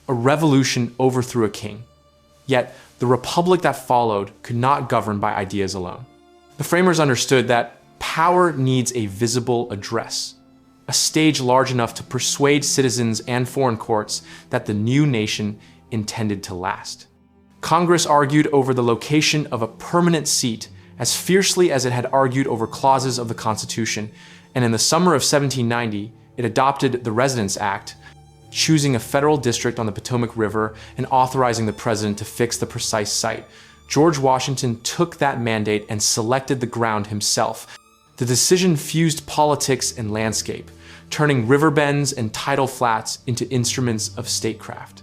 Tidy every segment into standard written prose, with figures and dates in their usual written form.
A revolution overthrew a king. Yet, the republic that followed could not govern by ideas alone. The framers understood that power needs a visible address, a stage large enough to persuade citizens and foreign courts that the new nation intended to last. Congress argued over the location of a permanent seat as fiercely as it had argued over clauses of the Constitution, and in the summer of 1790, it adopted the Residence Act, choosing a federal district on the Potomac River and authorizing the president to fix the precise site. George Washington took that mandate and selected the ground himself. The decision fused politics and landscape, turning river bends and tidal flats into instruments of statecraft.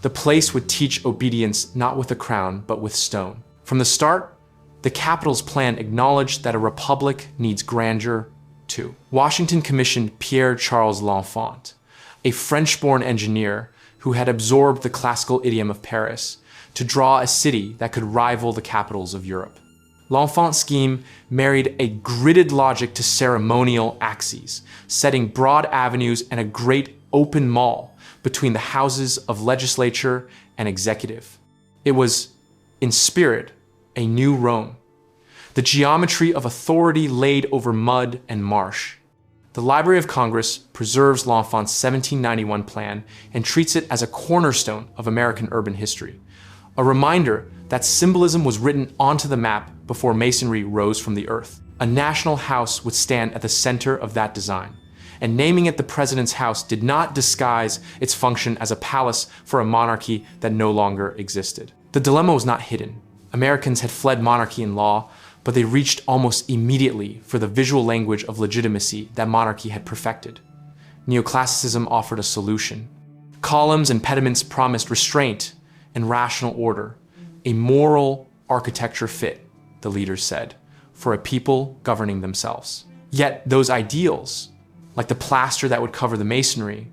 The place would teach obedience not with a crown, but with stone. From the start, the capital's plan acknowledged that a republic needs grandeur too. Washington commissioned Pierre-Charles L'Enfant, a French-born engineer who had absorbed the classical idiom of Paris, to draw a city that could rival the capitals of Europe. L'Enfant's scheme married a gridded logic to ceremonial axes, setting broad avenues and a great open mall between the houses of legislature and executive. It was, in spirit, a new Rome. The geometry of authority laid over mud and marsh. The Library of Congress preserves L'Enfant's 1791 plan and treats it as a cornerstone of American urban history, a reminder that symbolism was written onto the map before masonry rose from the earth. A national house would stand at the center of that design, and naming it the President's House did not disguise its function as a palace for a monarchy that no longer existed. The dilemma was not hidden. Americans had fled monarchy in law, but they reached almost immediately for the visual language of legitimacy that monarchy had perfected. Neoclassicism offered a solution. Columns and pediments promised restraint and rational order, a moral architecture fit, the leaders said, for a people governing themselves. Yet those ideals, like the plaster that would cover the masonry,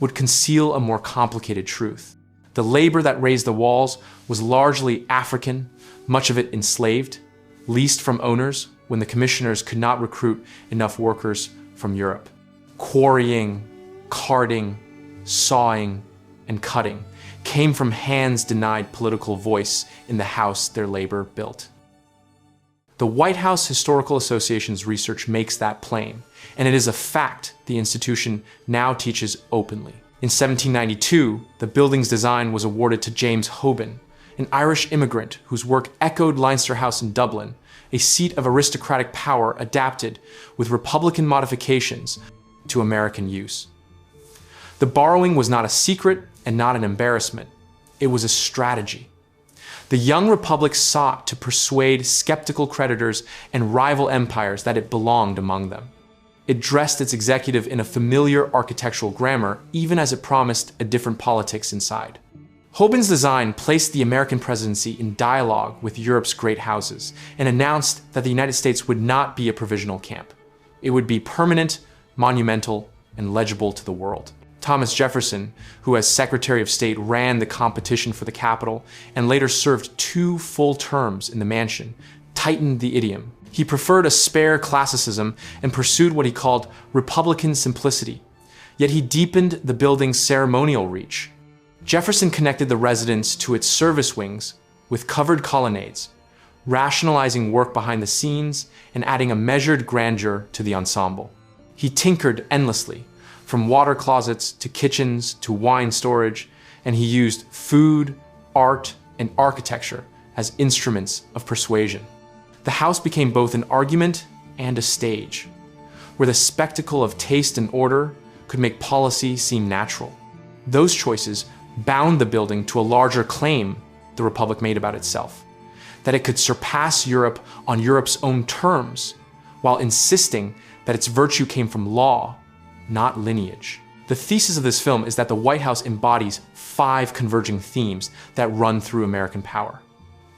would conceal a more complicated truth. The labor that raised the walls was largely African, much of it enslaved, leased from owners when the commissioners could not recruit enough workers from Europe. Quarrying, carding, sawing, and cutting came from hands denied political voice in the house their labor built. The White House Historical Association's research makes that plain, and it is a fact the institution now teaches openly. In 1792, the building's design was awarded to James Hoban, an Irish immigrant whose work echoed Leinster House in Dublin, a seat of aristocratic power adapted with Republican modifications to American use. The borrowing was not a secret and not an embarrassment. It was a strategy. The young republic sought to persuade skeptical creditors and rival empires that it belonged among them. It dressed its executive in a familiar architectural grammar, even as it promised a different politics inside. Hoban's design placed the American presidency in dialogue with Europe's great houses and announced that the United States would not be a provisional camp. It would be permanent, monumental, and legible to the world. Thomas Jefferson, who as Secretary of State ran the competition for the Capitol and later served 2 full terms in the mansion, tightened the idiom. He preferred a spare classicism and pursued what he called Republican simplicity, yet he deepened the building's ceremonial reach. Jefferson connected the residence to its service wings with covered colonnades, rationalizing work behind the scenes and adding a measured grandeur to the ensemble. He tinkered endlessly, from water closets to kitchens to wine storage, and he used food, art, and architecture as instruments of persuasion. The house became both an argument and a stage, where the spectacle of taste and order could make policy seem natural. Those choices bound the building to a larger claim the Republic made about itself, that it could surpass Europe on Europe's own terms, while insisting that its virtue came from law, not lineage. The thesis of this film is that the White House embodies 5 converging themes that run through American power.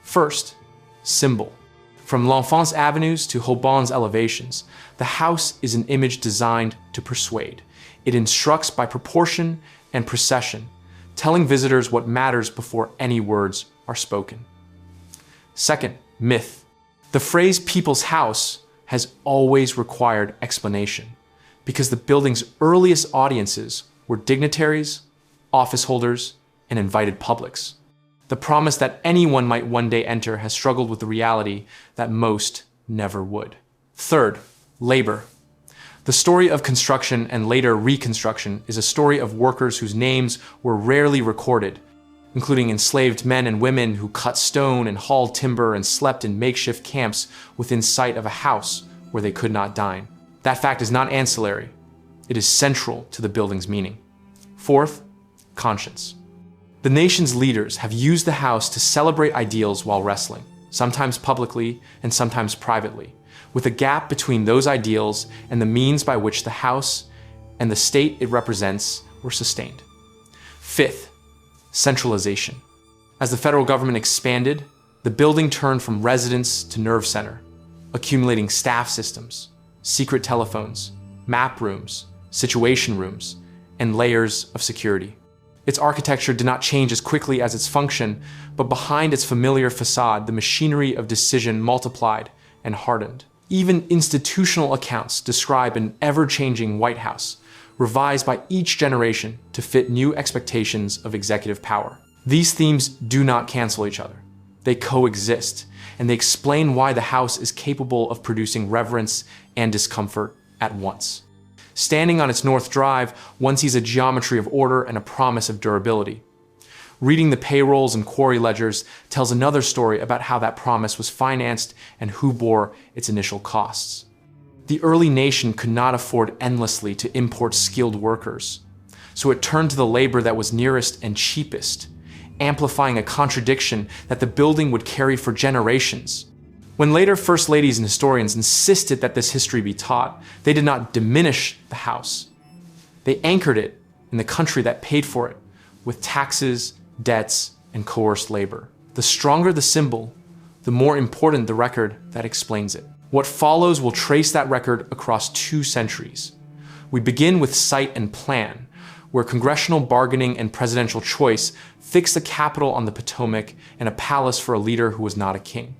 First, symbol. From L'Enfant's avenues to Hoban's elevations, the house is an image designed to persuade. It instructs by proportion and procession, telling visitors what matters before any words are spoken. Second, myth. The phrase "people's house" has always required explanation, because the building's earliest audiences were dignitaries, office holders, and invited publics. The promise that anyone might one day enter has struggled with the reality that most never would. Third, labor. The story of construction and later reconstruction is a story of workers whose names were rarely recorded, including enslaved men and women who cut stone and hauled timber and slept in makeshift camps within sight of a house where they could not dine. That fact is not ancillary. It is central to the building's meaning. Fourth, conscience. The nation's leaders have used the house to celebrate ideals while wrestling, sometimes publicly and sometimes privately, with a gap between those ideals and the means by which the house and the state it represents were sustained. Fifth, centralization. As the federal government expanded, the building turned from residence to nerve center, accumulating staff systems, secret telephones, map rooms, situation rooms, and layers of security. Its architecture did not change as quickly as its function, but behind its familiar facade, the machinery of decision multiplied and hardened. Even institutional accounts describe an ever-changing White House, revised by each generation to fit new expectations of executive power. These themes do not cancel each other. They coexist, and they explain why the house is capable of producing reverence and discomfort at once. Standing on its north drive, one sees a geometry of order and a promise of durability. Reading the payrolls and quarry ledgers tells another story about how that promise was financed and who bore its initial costs. The early nation could not afford endlessly to import skilled workers, so it turned to the labor that was nearest and cheapest, amplifying a contradiction that the building would carry for generations. When later first ladies and historians insisted that this history be taught, they did not diminish the house. They anchored it in the country that paid for it with taxes, debts, and coerced labor. The stronger the symbol, the more important the record that explains it. What follows will trace that record across 2 centuries. We begin with Site and Plan, where congressional bargaining and presidential choice fixed a capital on the Potomac and a palace for a leader who was not a king.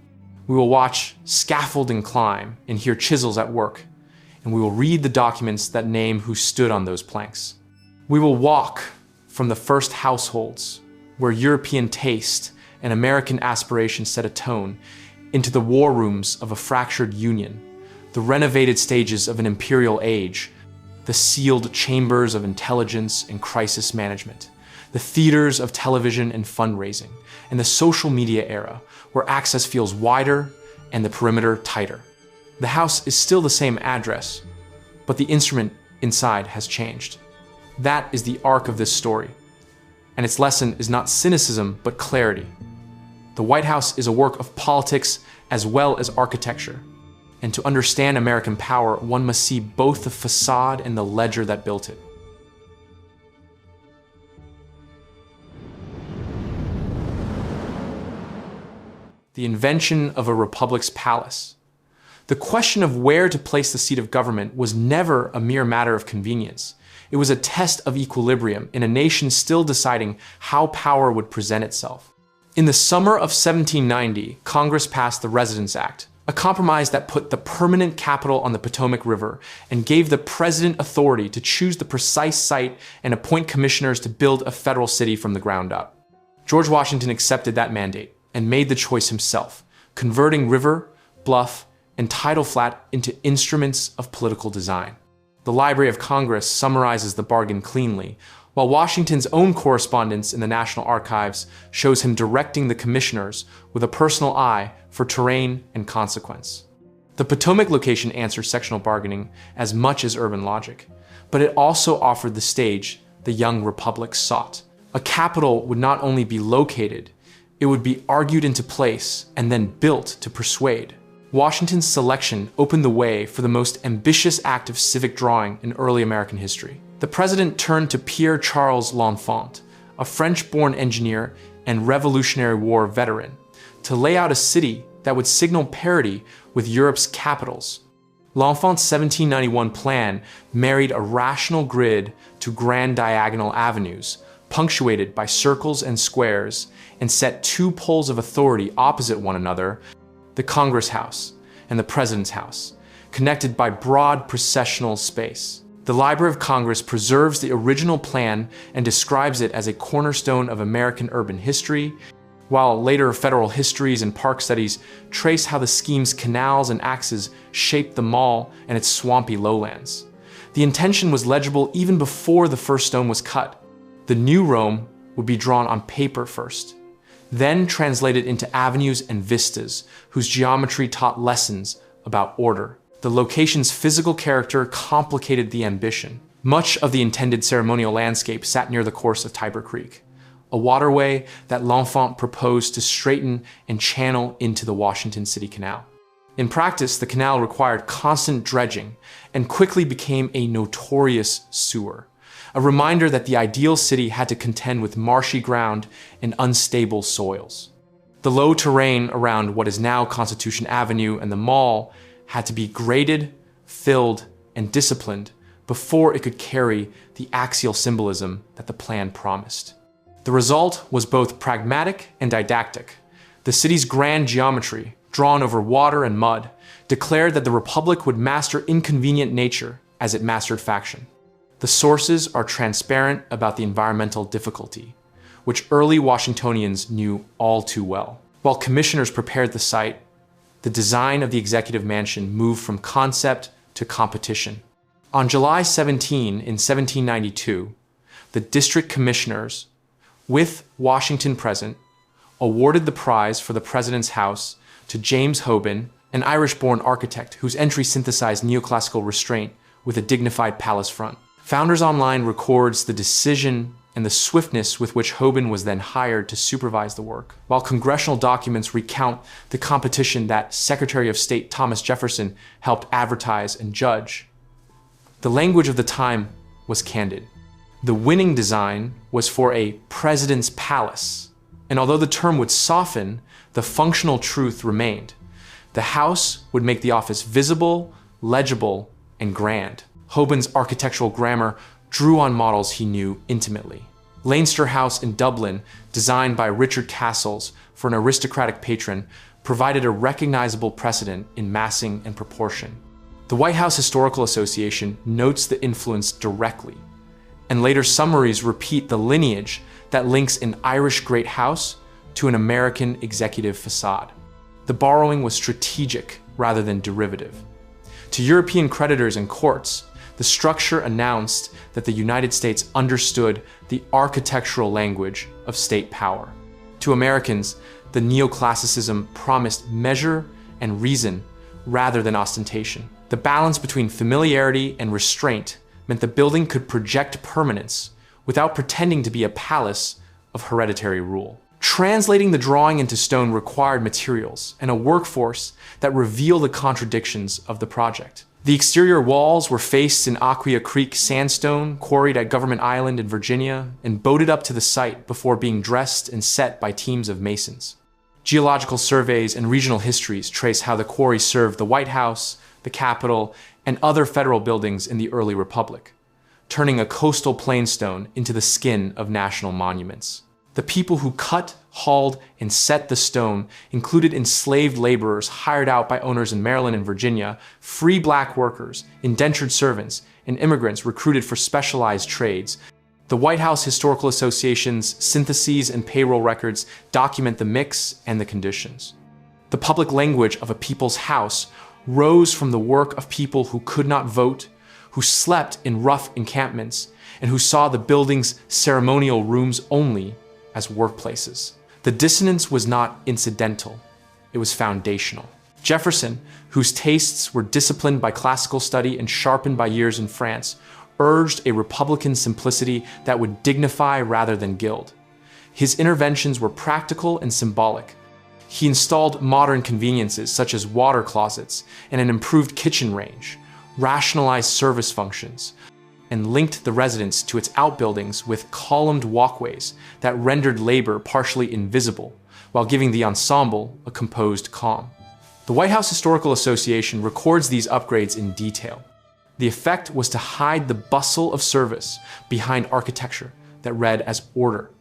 We will watch scaffolding climb and hear chisels at work, and we will read the documents that name who stood on those planks. We will walk from the first households, where European taste and American aspiration set a tone, into the war rooms of a fractured union, the renovated stages of an imperial age, the sealed chambers of intelligence and crisis management, the theaters of television and fundraising, and the social media era, where access feels wider and the perimeter tighter. The house is still the same address, but the instrument inside has changed. That is the arc of this story, and its lesson is not cynicism, but clarity. The White House is a work of politics as well as architecture, and to understand American power, one must see both the facade and the ledger that built it. The invention of a republic's palace. The question of where to place the seat of government was never a mere matter of convenience. It was a test of equilibrium in a nation still deciding how power would present itself. In the summer of 1790, Congress passed the Residence Act, a compromise that put the permanent capital on the Potomac River and gave the president authority to choose the precise site and appoint commissioners to build a federal city from the ground up. George Washington accepted that mandate and made the choice himself, converting river, bluff, and tidal flat into instruments of political design. The Library of Congress summarizes the bargain cleanly, while Washington's own correspondence in the National Archives shows him directing the commissioners with a personal eye for terrain and consequence. The Potomac location answered sectional bargaining as much as urban logic, but it also offered the stage the young republic sought. A capital would not only be located, it would be argued into place and then built to persuade. Washington's selection opened the way for the most ambitious act of civic drawing in early American history. The president turned to Pierre-Charles L'Enfant, a French-born engineer and Revolutionary War veteran, to lay out a city that would signal parity with Europe's capitals. L'Enfant's 1791 plan married a rational grid to grand diagonal avenues, punctuated by circles and squares, and set 2 poles of authority opposite one another, the Congress House and the President's House, connected by broad processional space. The Library of Congress preserves the original plan and describes it as a cornerstone of American urban history, while later federal histories and park studies trace how the scheme's canals and axes shaped the mall and its swampy lowlands. The intention was legible even before the first stone was cut. The new Rome would be drawn on paper first, then translated into avenues and vistas whose geometry taught lessons about order. The location's physical character complicated the ambition. Much of the intended ceremonial landscape sat near the course of Tiber Creek, a waterway that L'Enfant proposed to straighten and channel into the Washington City Canal. In practice, the canal required constant dredging and quickly became a notorious sewer, a reminder that the ideal city had to contend with marshy ground and unstable soils. The low terrain around what is now Constitution Avenue and the mall had to be graded, filled, and disciplined before it could carry the axial symbolism that the plan promised. The result was both pragmatic and didactic. The city's grand geometry, drawn over water and mud, declared that the Republic would master inconvenient nature as it mastered faction. The sources are transparent about the environmental difficulty, which early Washingtonians knew all too well. While commissioners prepared the site, the design of the executive mansion moved from concept to competition. On July 17, in 1792, the district commissioners, with Washington present, awarded the prize for the president's house to James Hoban, an Irish-born architect whose entry synthesized neoclassical restraint with a dignified palace front. Founders Online records the decision and the swiftness with which Hoban was then hired to supervise the work, while congressional documents recount the competition that Secretary of State Thomas Jefferson helped advertise and judge. The language of the time was candid. The winning design was for a president's palace, and although the term would soften, the functional truth remained. The house would make the office visible, legible, and grand. Hoban's architectural grammar drew on models he knew intimately. Leinster House in Dublin, designed by Richard Castles for an aristocratic patron, provided a recognizable precedent in massing and proportion. The White House Historical Association notes the influence directly, and later summaries repeat the lineage that links an Irish great house to an American executive facade. The borrowing was strategic rather than derivative. To European creditors and courts, the structure announced that the United States understood the architectural language of state power. To Americans, the neoclassicism promised measure and reason rather than ostentation. The balance between familiarity and restraint meant the building could project permanence without pretending to be a palace of hereditary rule. Translating the drawing into stone required materials and a workforce that revealed the contradictions of the project. The exterior walls were faced in Aquia Creek sandstone, quarried at Government Island in Virginia, and boated up to the site before being dressed and set by teams of masons. Geological surveys and regional histories trace how the quarry served the White House, the Capitol, and other federal buildings in the early Republic, turning a coastal plainstone into the skin of national monuments. The people who cut, hauled, and set the stone included enslaved laborers hired out by owners in Maryland and Virginia, free black workers, indentured servants, and immigrants recruited for specialized trades. The White House Historical Association's syntheses and payroll records document the mix and the conditions. The public language of a people's house rose from the work of people who could not vote, who slept in rough encampments, and who saw the building's ceremonial rooms only as workplaces. The dissonance was not incidental, it was foundational. Jefferson, whose tastes were disciplined by classical study and sharpened by years in France, urged a republican simplicity that would dignify rather than gild. His interventions were practical and symbolic. He installed modern conveniences such as water closets and an improved kitchen range, rationalized service functions, and linked the residence to its outbuildings with columned walkways that rendered labor partially invisible, while giving the ensemble a composed calm. The White House Historical Association records these upgrades in detail. The effect was to hide the bustle of service behind architecture that read as order.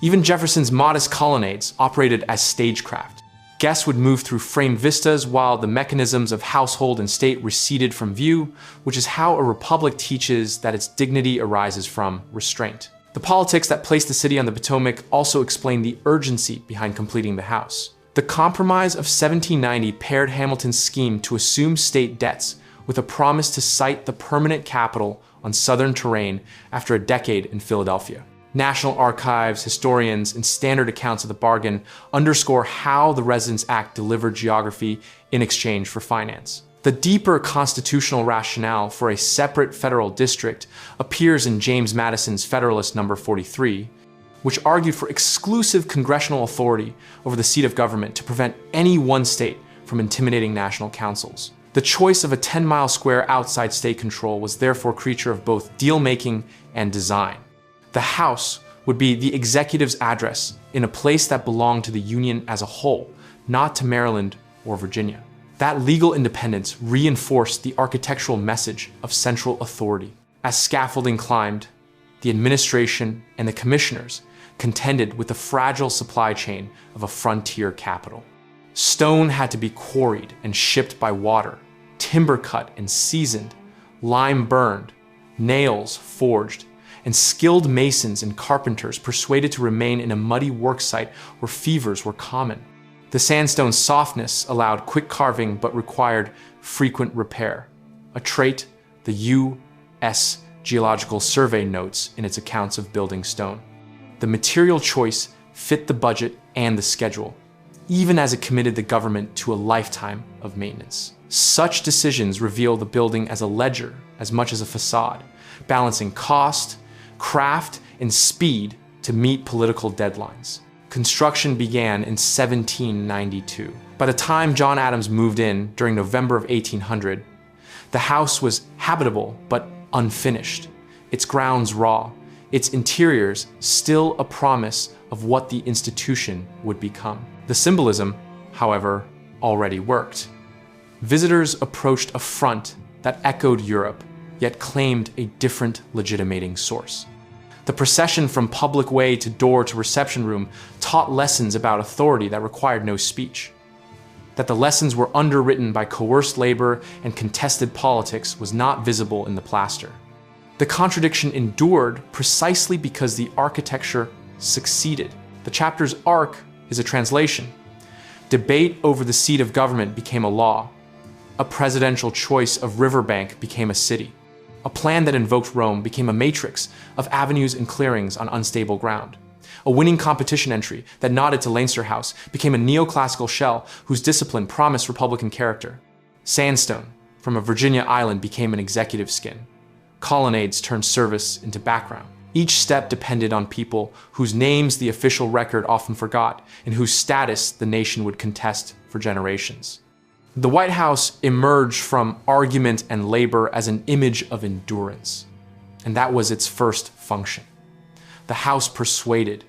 Even Jefferson's modest colonnades operated as stagecraft. Guests would move through framed vistas while the mechanisms of household and state receded from view, which is how a republic teaches that its dignity arises from restraint. The politics that placed the city on the Potomac also explain the urgency behind completing the house. The Compromise of 1790 paired Hamilton's scheme to assume state debts with a promise to site the permanent capital on southern terrain after a decade in Philadelphia. National archives, historians, and standard accounts of the bargain underscore how the Residence Act delivered geography in exchange for finance. The deeper constitutional rationale for a separate federal district appears in James Madison's Federalist No. 43, which argued for exclusive congressional authority over the seat of government to prevent any one state from intimidating national councils. The choice of a 10-mile square outside state control was therefore a creature of both deal-making and design. The House would be the executive's address in a place that belonged to the Union as a whole, not to Maryland or Virginia. That legal independence reinforced the architectural message of central authority. As scaffolding climbed, the administration and the commissioners contended with the fragile supply chain of a frontier capital. Stone had to be quarried and shipped by water, timber cut and seasoned, lime burned, nails forged, and skilled masons and carpenters persuaded to remain in a muddy worksite where fevers were common. The sandstone's softness allowed quick carving but required frequent repair, a trait the U.S. Geological Survey notes in its accounts of building stone. The material choice fit the budget and the schedule, even as it committed the government to a lifetime of maintenance. Such decisions reveal the building as a ledger as much as a facade, balancing cost, craft, and speed to meet political deadlines. Construction began in 1792. By the time John Adams moved in during November of 1800, the house was habitable but unfinished, its grounds raw, its interiors still a promise of what the institution would become. The symbolism, however, already worked. Visitors approached a front that echoed Europe, yet claimed a different legitimating source. The procession from public way to door to reception room taught lessons about authority that required no speech. That the lessons were underwritten by coerced labor and contested politics was not visible in the plaster. The contradiction endured precisely because the architecture succeeded. The chapter's arc is a translation. Debate over the seat of government became a law. A presidential choice of riverbank became a city. A plan that invoked Rome became a matrix of avenues and clearings on unstable ground. A winning competition entry that nodded to Leinster House became a neoclassical shell whose discipline promised Republican character. Sandstone from a Virginia island became an executive skin. Colonnades turned service into background. Each step depended on people whose names the official record often forgot and whose status the nation would contest for generations. The White House emerged from argument and labor as an image of endurance, and that was its first function. The House persuaded.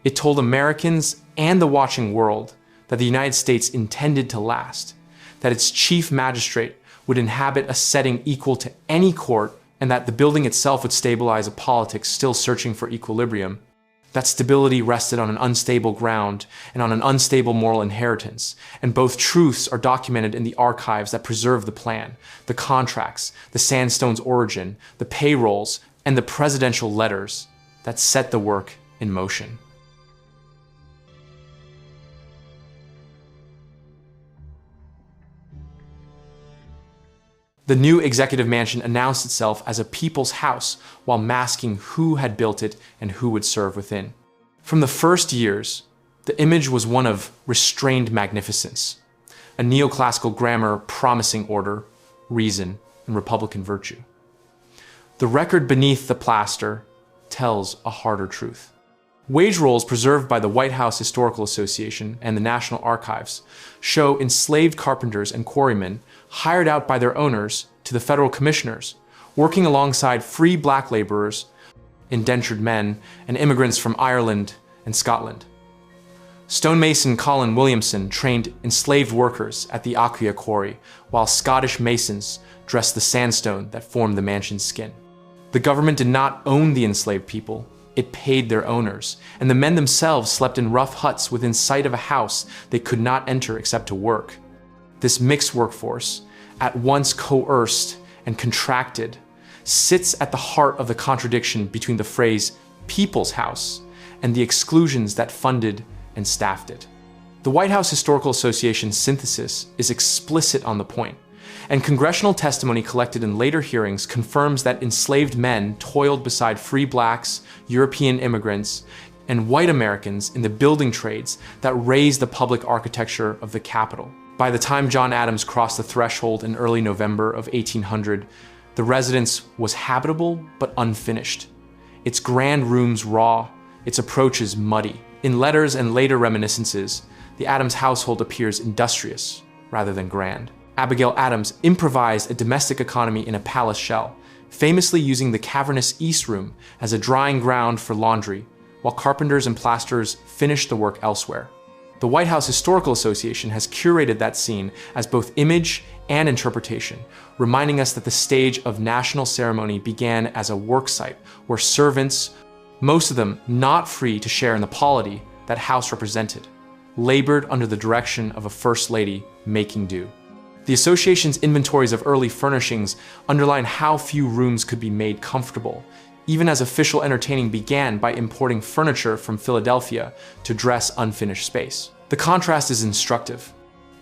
It told Americans and the watching world that the United States intended to last, that its chief magistrate would inhabit a setting equal to any court, and that the building itself would stabilize a politics still searching for equilibrium. That stability rested on an unstable ground and on an unstable moral inheritance, and both truths are documented in the archives that preserve the plan, the contracts, the sandstone's origin, the payrolls, and the presidential letters that set the work in motion. The new executive mansion announced itself as a people's house while masking who had built it and who would serve within. From the first years, the image was one of restrained magnificence, a neoclassical grammar promising order, reason, and republican virtue. The record beneath the plaster tells a harder truth. Wage rolls preserved by the White House Historical Association and the National Archives show enslaved carpenters and quarrymen hired out by their owners to the federal commissioners, working alongside free black laborers, indentured men, and immigrants from Ireland and Scotland. Stonemason Colin Williamson trained enslaved workers at the Acquia quarry, while Scottish masons dressed the sandstone that formed the mansion's skin. The government did not own the enslaved people, it paid their owners, and the men themselves slept in rough huts within sight of a house they could not enter except to work. This mixed workforce, at once coerced and contracted, sits at the heart of the contradiction between the phrase "people's house" and the exclusions that funded and staffed it. The White House Historical Association's synthesis is explicit on the point, and congressional testimony collected in later hearings confirms that enslaved men toiled beside free blacks, European immigrants, and white Americans in the building trades that raised the public architecture of the Capitol. By the time John Adams crossed the threshold in early November of 1800, the residence was habitable but unfinished, its grand rooms raw, its approaches muddy. In letters and later reminiscences, the Adams household appears industrious rather than grand. Abigail Adams improvised a domestic economy in a palace shell, famously using the cavernous East Room as a drying ground for laundry, while carpenters and plasterers finished the work elsewhere. The White House Historical Association has curated that scene as both image and interpretation, reminding us that the stage of national ceremony began as a work site where servants, most of them not free to share in the polity that house represented, labored under the direction of a First Lady making do. The association's inventories of early furnishings underline how few rooms could be made comfortable, even as official entertaining began by importing furniture from Philadelphia to dress unfinished space. The contrast is instructive.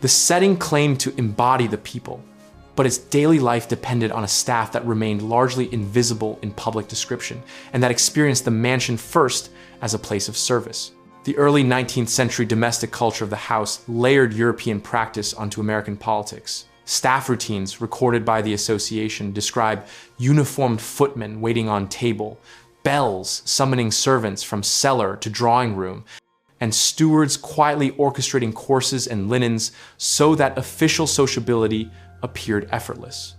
The setting claimed to embody the people, but its daily life depended on a staff that remained largely invisible in public description, and that experienced the mansion first as a place of service. The early 19th century domestic culture of the house layered European practice onto American politics. Staff routines recorded by the association describe uniformed footmen waiting on table, bells summoning servants from cellar to drawing room, and stewards quietly orchestrating courses and linens so that official sociability appeared effortless.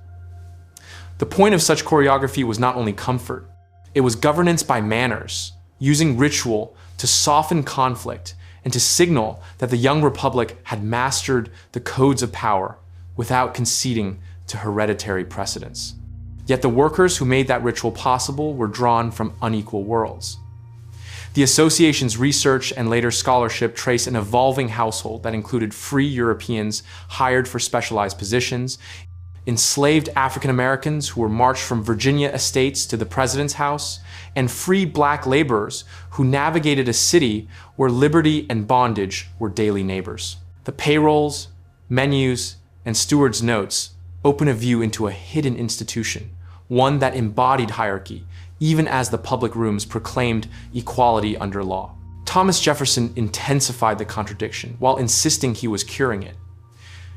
The point of such choreography was not only comfort, it was governance by manners, using ritual to soften conflict and to signal that the young republic had mastered the codes of power without conceding to hereditary precedents. Yet the workers who made that ritual possible were drawn from unequal worlds. The association's research and later scholarship trace an evolving household that included free Europeans hired for specialized positions, enslaved African Americans who were marched from Virginia estates to the president's house, and free black laborers who navigated a city where liberty and bondage were daily neighbors. The payrolls, menus, and stewards' notes open a view into a hidden institution, one that embodied hierarchy, even as the public rooms proclaimed equality under law. Thomas Jefferson intensified the contradiction while insisting he was curing it.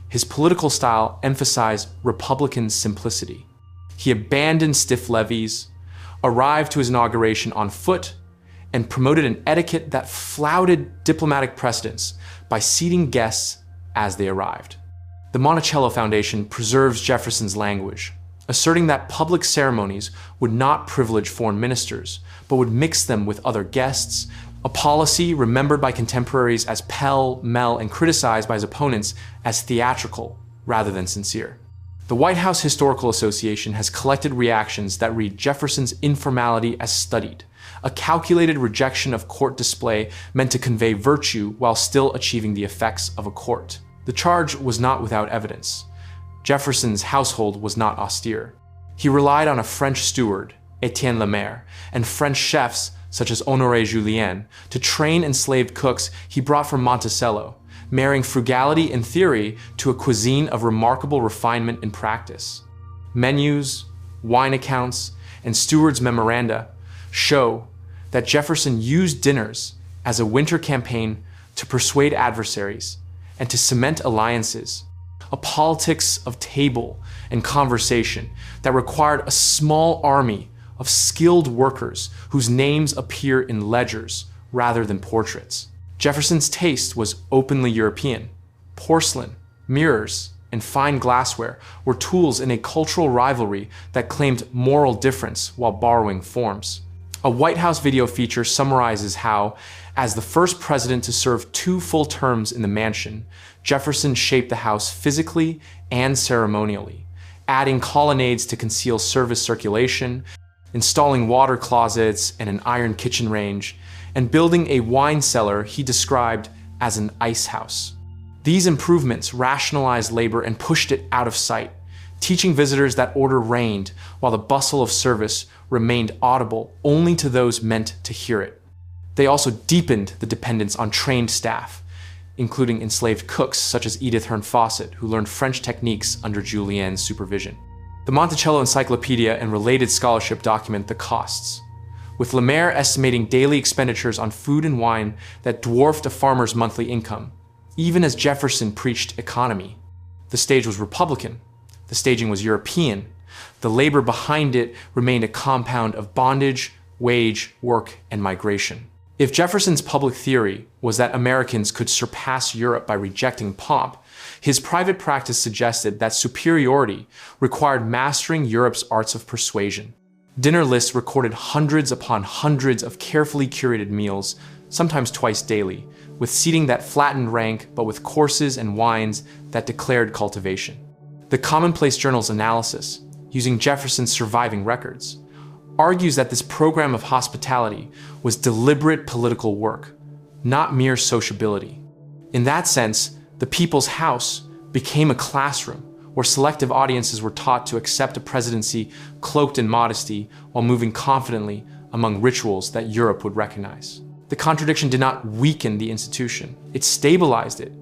His political style emphasized Republican simplicity. He abandoned stiff levees, arrived to his inauguration on foot, and promoted an etiquette that flouted diplomatic precedents by seating guests as they arrived. The Monticello Foundation preserves Jefferson's language, asserting that public ceremonies would not privilege foreign ministers, but would mix them with other guests, a policy remembered by contemporaries as pell-mell and criticized by his opponents as theatrical rather than sincere. The White House Historical Association has collected reactions that read Jefferson's informality as studied, a calculated rejection of court display meant to convey virtue while still achieving the effects of a court. The charge was not without evidence. Jefferson's household was not austere. He relied on a French steward, Etienne Lemaire, and French chefs such as Honoré Julien to train enslaved cooks he brought from Monticello, marrying frugality in theory to a cuisine of remarkable refinement in practice. Menus, wine accounts, and stewards' memoranda show that Jefferson used dinners as a winter campaign to persuade adversaries and to cement alliances, a politics of table and conversation that required a small army of skilled workers whose names appear in ledgers rather than portraits. Jefferson's taste was openly European. Porcelain, mirrors, and fine glassware were tools in a cultural rivalry that claimed moral difference while borrowing forms. A White House video feature summarizes how, as the first president to serve 2 full terms in the mansion, Jefferson shaped the house physically and ceremonially, adding colonnades to conceal service circulation, installing water closets and an iron kitchen range, and building a wine cellar he described as an ice house. These improvements rationalized labor and pushed it out of sight, teaching visitors that order reigned while the bustle of service remained audible only to those meant to hear it. They also deepened the dependence on trained staff, including enslaved cooks such as Edith Hearn Fawcett, who learned French techniques under Julienne's supervision. The Monticello Encyclopedia and related scholarship document the costs, with Lemaire estimating daily expenditures on food and wine that dwarfed a farmer's monthly income, even as Jefferson preached economy. The stage was Republican. The staging was European. The labor behind it remained a compound of bondage, wage, work, and migration. If Jefferson's public theory was that Americans could surpass Europe by rejecting pomp, his private practice suggested that superiority required mastering Europe's arts of persuasion. Dinner lists recorded hundreds upon hundreds of carefully curated meals, sometimes twice daily, with seating that flattened rank but with courses and wines that declared cultivation. The Commonplace Journal's analysis, using Jefferson's surviving records, argues that this program of hospitality was deliberate political work, not mere sociability. In that sense, the People's House became a classroom where selective audiences were taught to accept a presidency cloaked in modesty while moving confidently among rituals that Europe would recognize. The contradiction did not weaken the institution, it stabilized it,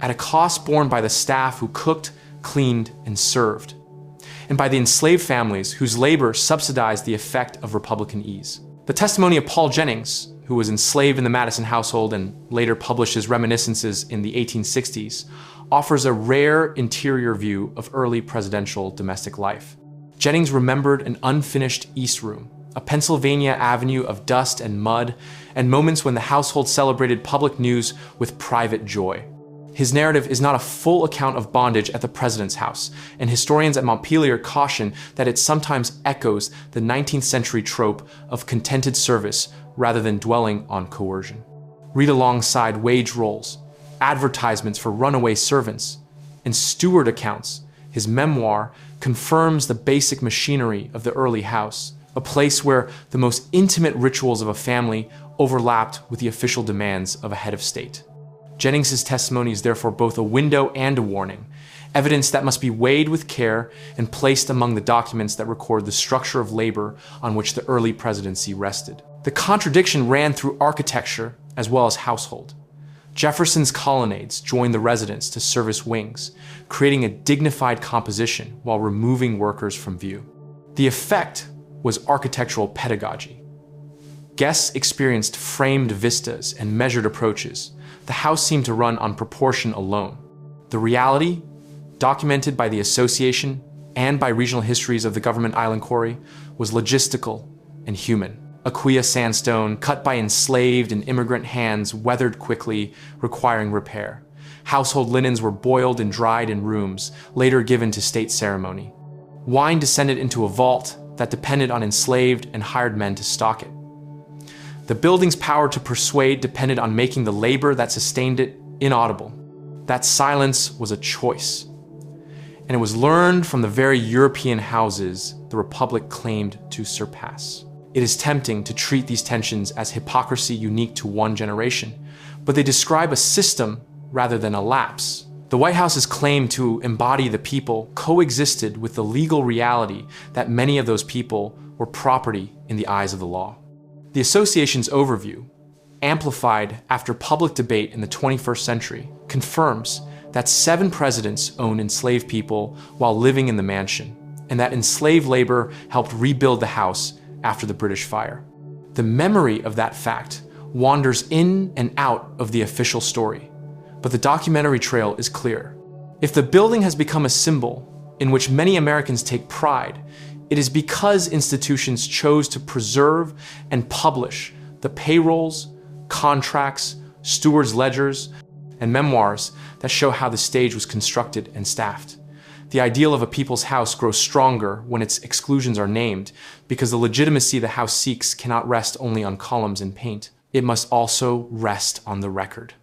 at a cost borne by the staff who cooked, cleaned, and served, and by the enslaved families whose labor subsidized the effect of Republican ease. The testimony of Paul Jennings, who was enslaved in the Madison household and later published his reminiscences in the 1860s, offers a rare interior view of early presidential domestic life. Jennings remembered an unfinished East Room, a Pennsylvania avenue of dust and mud, and moments when the household celebrated public news with private joy. His narrative is not a full account of bondage at the president's house, and historians at Montpelier caution that it sometimes echoes the 19th century trope of contented service rather than dwelling on coercion. Read alongside wage rolls, advertisements for runaway servants, and steward accounts. His memoir confirms the basic machinery of the early house, a place where the most intimate rituals of a family overlapped with the official demands of a head of state. Jennings' testimony is therefore both a window and a warning, evidence that must be weighed with care and placed among the documents that record the structure of labor on which the early presidency rested. The contradiction ran through architecture as well as household. Jefferson's colonnades joined the residence to service wings, creating a dignified composition while removing workers from view. The effect was architectural pedagogy. Guests experienced framed vistas and measured approaches. The house seemed to run on proportion alone. The reality, documented by the association and by regional histories of the government island quarry, was logistical and human. Aquia sandstone, cut by enslaved and immigrant hands, weathered quickly, requiring repair. Household linens were boiled and dried in rooms, later given to state ceremony. Wine descended into a vault that depended on enslaved and hired men to stock it. The building's power to persuade depended on making the labor that sustained it inaudible. That silence was a choice, and it was learned from the very European houses the Republic claimed to surpass. It is tempting to treat these tensions as hypocrisy unique to one generation, but they describe a system rather than a lapse. The White House's claim to embody the people coexisted with the legal reality that many of those people were property in the eyes of the law. The association's overview, amplified after public debate in the 21st century, confirms that 7 presidents owned enslaved people while living in the mansion, and that enslaved labor helped rebuild the house after the British fire. The memory of that fact wanders in and out of the official story, but the documentary trail is clear. If the building has become a symbol in which many Americans take pride, it is because institutions chose to preserve and publish the payrolls, contracts, stewards' ledgers, and memoirs that show how the stage was constructed and staffed. The ideal of a people's house grows stronger when its exclusions are named, because the legitimacy the house seeks cannot rest only on columns and paint. It must also rest on the record.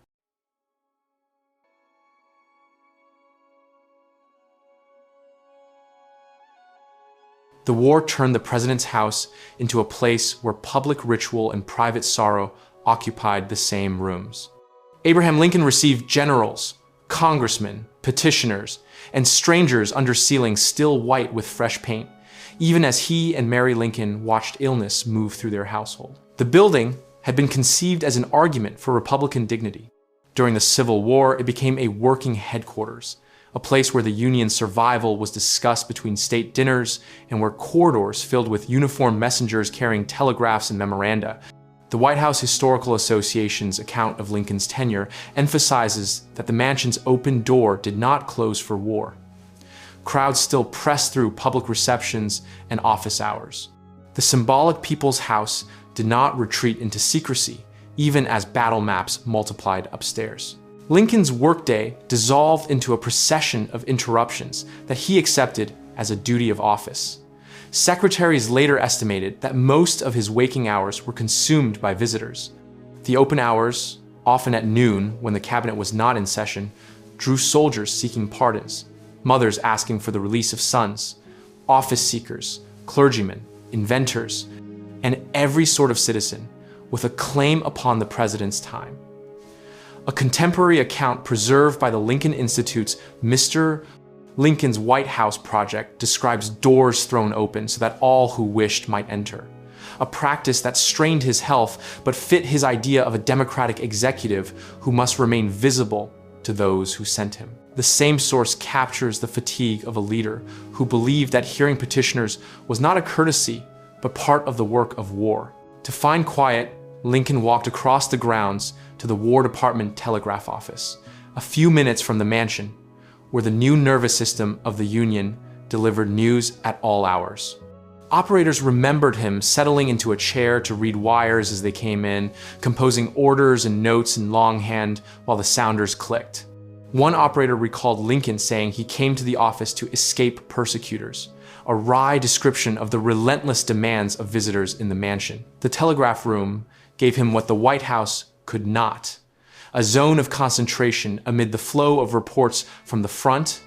The war turned the president's house into a place where public ritual and private sorrow occupied the same rooms. Abraham Lincoln received generals, congressmen, petitioners, and strangers under ceilings still white with fresh paint, even as he and Mary Lincoln watched illness move through their household. The building had been conceived as an argument for Republican dignity. During the Civil War, it became a working headquarters, a place where the Union's survival was discussed between state dinners and where corridors filled with uniformed messengers carrying telegraphs and memoranda. The White House Historical Association's account of Lincoln's tenure emphasizes that the mansion's open door did not close for war. Crowds still pressed through public receptions and office hours. The symbolic People's House did not retreat into secrecy, even as battle maps multiplied upstairs. Lincoln's workday dissolved into a procession of interruptions that he accepted as a duty of office. Secretaries later estimated that most of his waking hours were consumed by visitors. The open hours, often at noon when the cabinet was not in session, drew soldiers seeking pardons, mothers asking for the release of sons, office seekers, clergymen, inventors, and every sort of citizen with a claim upon the president's time. A contemporary account preserved by the Lincoln Institute's Mr. Lincoln's White House project describes doors thrown open so that all who wished might enter, a practice that strained his health but fit his idea of a democratic executive who must remain visible to those who sent him. The same source captures the fatigue of a leader who believed that hearing petitioners was not a courtesy but part of the work of war. To find quiet, Lincoln walked across the grounds to the War Department telegraph office, a few minutes from the mansion, where the new nervous system of the Union delivered news at all hours. Operators remembered him settling into a chair to read wires as they came in, composing orders and notes in longhand while the sounders clicked. One operator recalled Lincoln saying he came to the office to escape persecutors, a wry description of the relentless demands of visitors in the mansion. The telegraph room gave him what the White House could not: a zone of concentration amid the flow of reports from the front,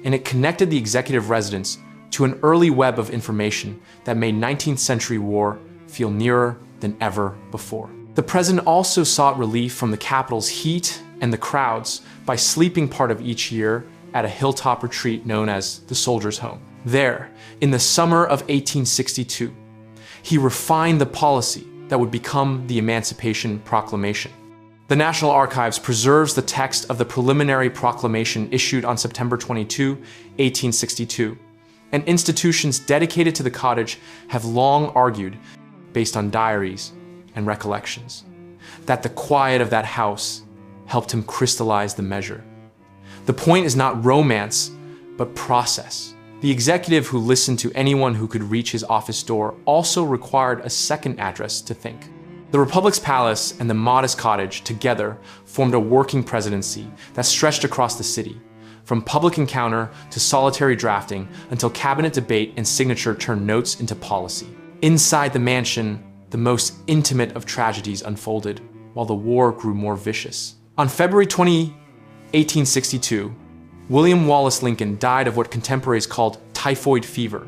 and it connected the executive residence to an early web of information that made 19th century war feel nearer than ever before. The president also sought relief from the Capitol's heat and the crowds by sleeping part of each year at a hilltop retreat known as the Soldiers' Home. There, in the summer of 1862, he refined the policy that would become the Emancipation Proclamation. The National Archives preserves the text of the preliminary proclamation issued on September 22, 1862, and institutions dedicated to the cottage have long argued, based on diaries and recollections, that the quiet of that house helped him crystallize the measure. The point is not romance, but process. The executive who listened to anyone who could reach his office door also required a second address to think. The Republic's palace and the modest cottage together formed a working presidency that stretched across the city, from public encounter to solitary drafting until cabinet debate and signature turned notes into policy. Inside the mansion, the most intimate of tragedies unfolded, while the war grew more vicious. On February 20, 1862, William Wallace Lincoln died of what contemporaries called typhoid fever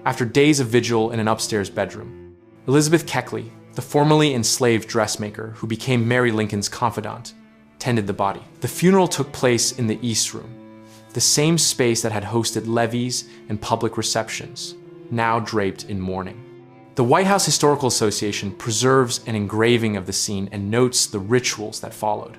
after days of vigil in an upstairs bedroom. Elizabeth Keckley, the formerly enslaved dressmaker who became Mary Lincoln's confidant, tended the body. The funeral took place in the East Room, the same space that had hosted levees and public receptions, now draped in mourning. The White House Historical Association preserves an engraving of the scene and notes the rituals that followed.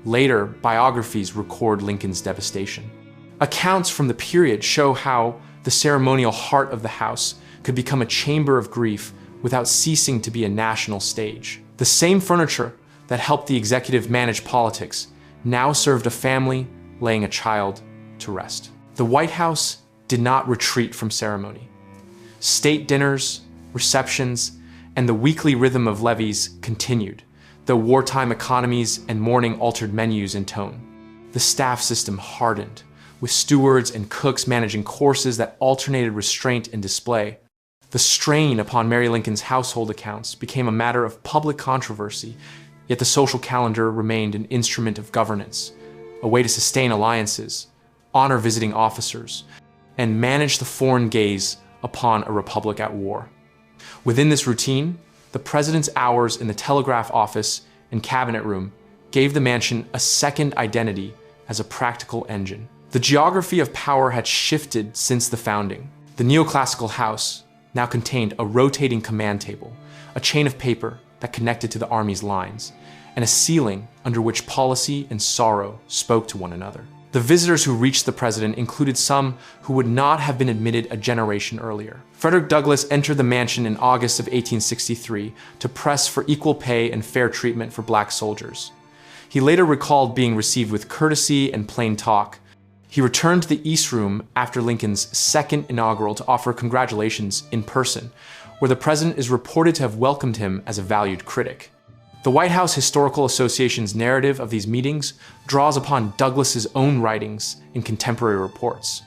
Later, biographies record Lincoln's devastation. Accounts from the period show how the ceremonial heart of the house could become a chamber of grief without ceasing to be a national stage. The same furniture that helped the executive manage politics now served a family laying a child to rest. The White House did not retreat from ceremony. State dinners, receptions, and the weekly rhythm of levees continued, though wartime economies and mourning altered menus and tone. The staff system hardened, with stewards and cooks managing courses that alternated restraint and display. The strain upon Mary Lincoln's household accounts became a matter of public controversy, yet the social calendar remained an instrument of governance, a way to sustain alliances, honor visiting officers, and manage the foreign gaze upon a republic at war. Within this routine, the president's hours in the telegraph office and cabinet room gave the mansion a second identity as a practical engine. The geography of power had shifted since the founding. The neoclassical house now contained a rotating command table, a chain of paper that connected to the army's lines, and a ceiling under which policy and sorrow spoke to one another. The visitors who reached the president included some who would not have been admitted a generation earlier. Frederick Douglass entered the mansion in August of 1863 to press for equal pay and fair treatment for black soldiers. He later recalled being received with courtesy and plain talk. He returned to the East Room after Lincoln's second inaugural to offer congratulations in person, where the president is reported to have welcomed him as a valued critic. The White House Historical Association's narrative of these meetings draws upon Douglass's own writings in contemporary reports.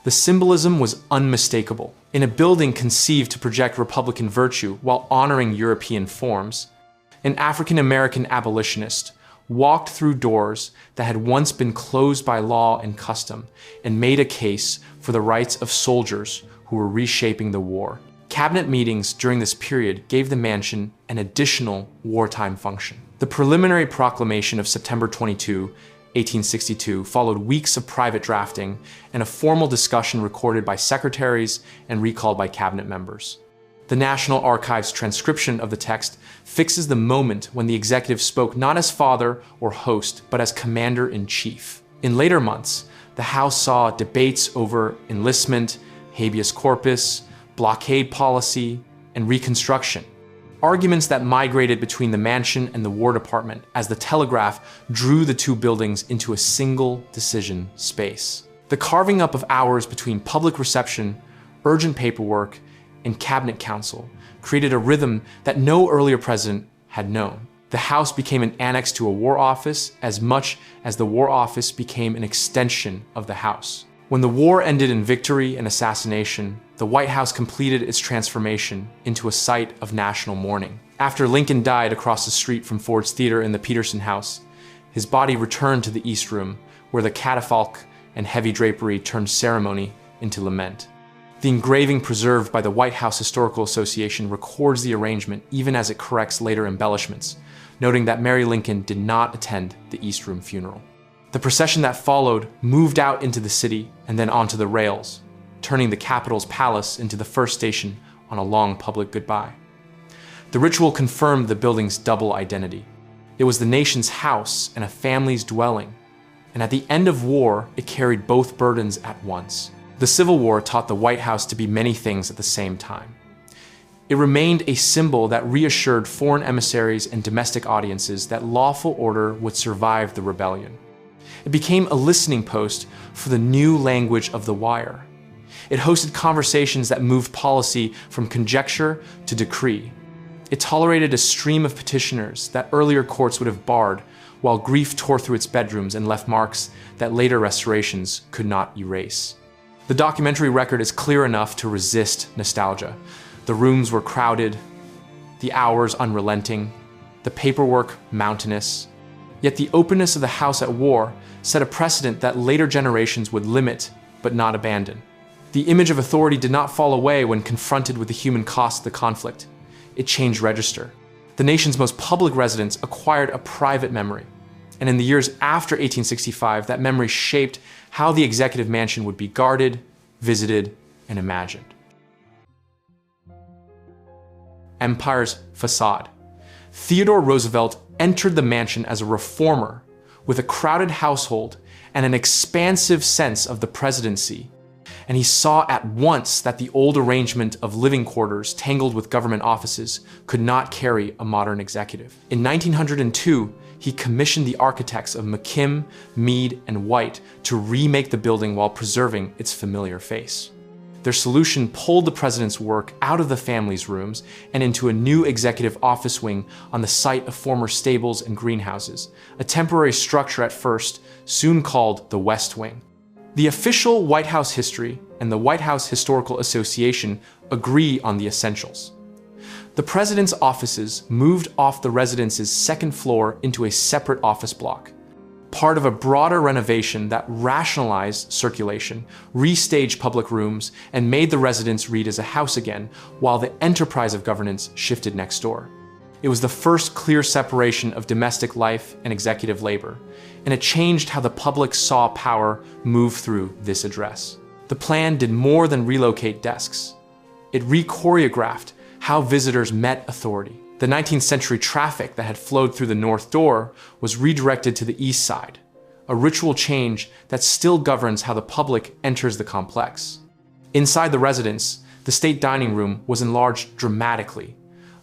The symbolism was unmistakable. In a building conceived to project Republican virtue while honoring European forms, an African-American abolitionist walked through doors that had once been closed by law and custom and made a case for the rights of soldiers who were reshaping the war. Cabinet meetings during this period gave the mansion an additional wartime function. The preliminary proclamation of September 22, 1862 followed weeks of private drafting and a formal discussion recorded by secretaries and recalled by cabinet members. The National Archives transcription of the text fixes the moment when the executive spoke not as father or host, but as commander-in-chief. In later months, the House saw debates over enlistment, habeas corpus, blockade policy, and Reconstruction, arguments that migrated between the mansion and the War Department as the telegraph drew the two buildings into a single decision space. The carving up of hours between public reception, urgent paperwork, and cabinet council created a rhythm that no earlier president had known. The House became an annex to a War Office as much as the War Office became an extension of the House. When the war ended in victory and assassination, the White House completed its transformation into a site of national mourning. After Lincoln died across the street from Ford's Theater in the Peterson House, his body returned to the East Room, where the catafalque and heavy drapery turned ceremony into lament. The engraving preserved by the White House Historical Association records the arrangement even as it corrects later embellishments, noting that Mary Lincoln did not attend the East Room funeral. The procession that followed moved out into the city and then onto the rails, turning the Capitol's palace into the first station on a long public goodbye. The ritual confirmed the building's double identity. It was the nation's house and a family's dwelling, and at the end of war, it carried both burdens at once. The Civil War taught the White House to be many things at the same time. It remained a symbol that reassured foreign emissaries and domestic audiences that lawful order would survive the rebellion. It became a listening post for the new language of the wire. It hosted conversations that moved policy from conjecture to decree. It tolerated a stream of petitioners that earlier courts would have barred, while grief tore through its bedrooms and left marks that later restorations could not erase. The documentary record is clear enough to resist nostalgia. The rooms were crowded, the hours unrelenting, the paperwork mountainous. Yet the openness of the House at war set a precedent that later generations would limit but not abandon. The image of authority did not fall away when confronted with the human cost of the conflict. It changed register. The nation's most public residents acquired a private memory. And in the years after 1865, that memory shaped how the executive mansion would be guarded, visited, and imagined. Empire's facade. Theodore Roosevelt entered the mansion as a reformer with a crowded household and an expansive sense of the presidency, and he saw at once that the old arrangement of living quarters tangled with government offices could not carry a modern executive. In 1902, he commissioned the architects of McKim, Mead, and White to remake the building while preserving its familiar face. Their solution pulled the president's work out of the family's rooms and into a new executive office wing on the site of former stables and greenhouses, a temporary structure at first, soon called the West Wing. The official White House history and the White House Historical Association agree on the essentials. The president's offices moved off the residence's second floor into a separate office block. part of a broader renovation that rationalized circulation, restaged public rooms, and made the residence read as a house again, while the enterprise of governance shifted next door. It was the first clear separation of domestic life and executive labor, and it changed how the public saw power move through this address. The plan did more than relocate desks. It re-choreographed how visitors met authority. The 19th century traffic that had flowed through the north door was redirected to the east side, a ritual change that still governs how the public enters the complex. Inside the residence, the state dining room was enlarged dramatically,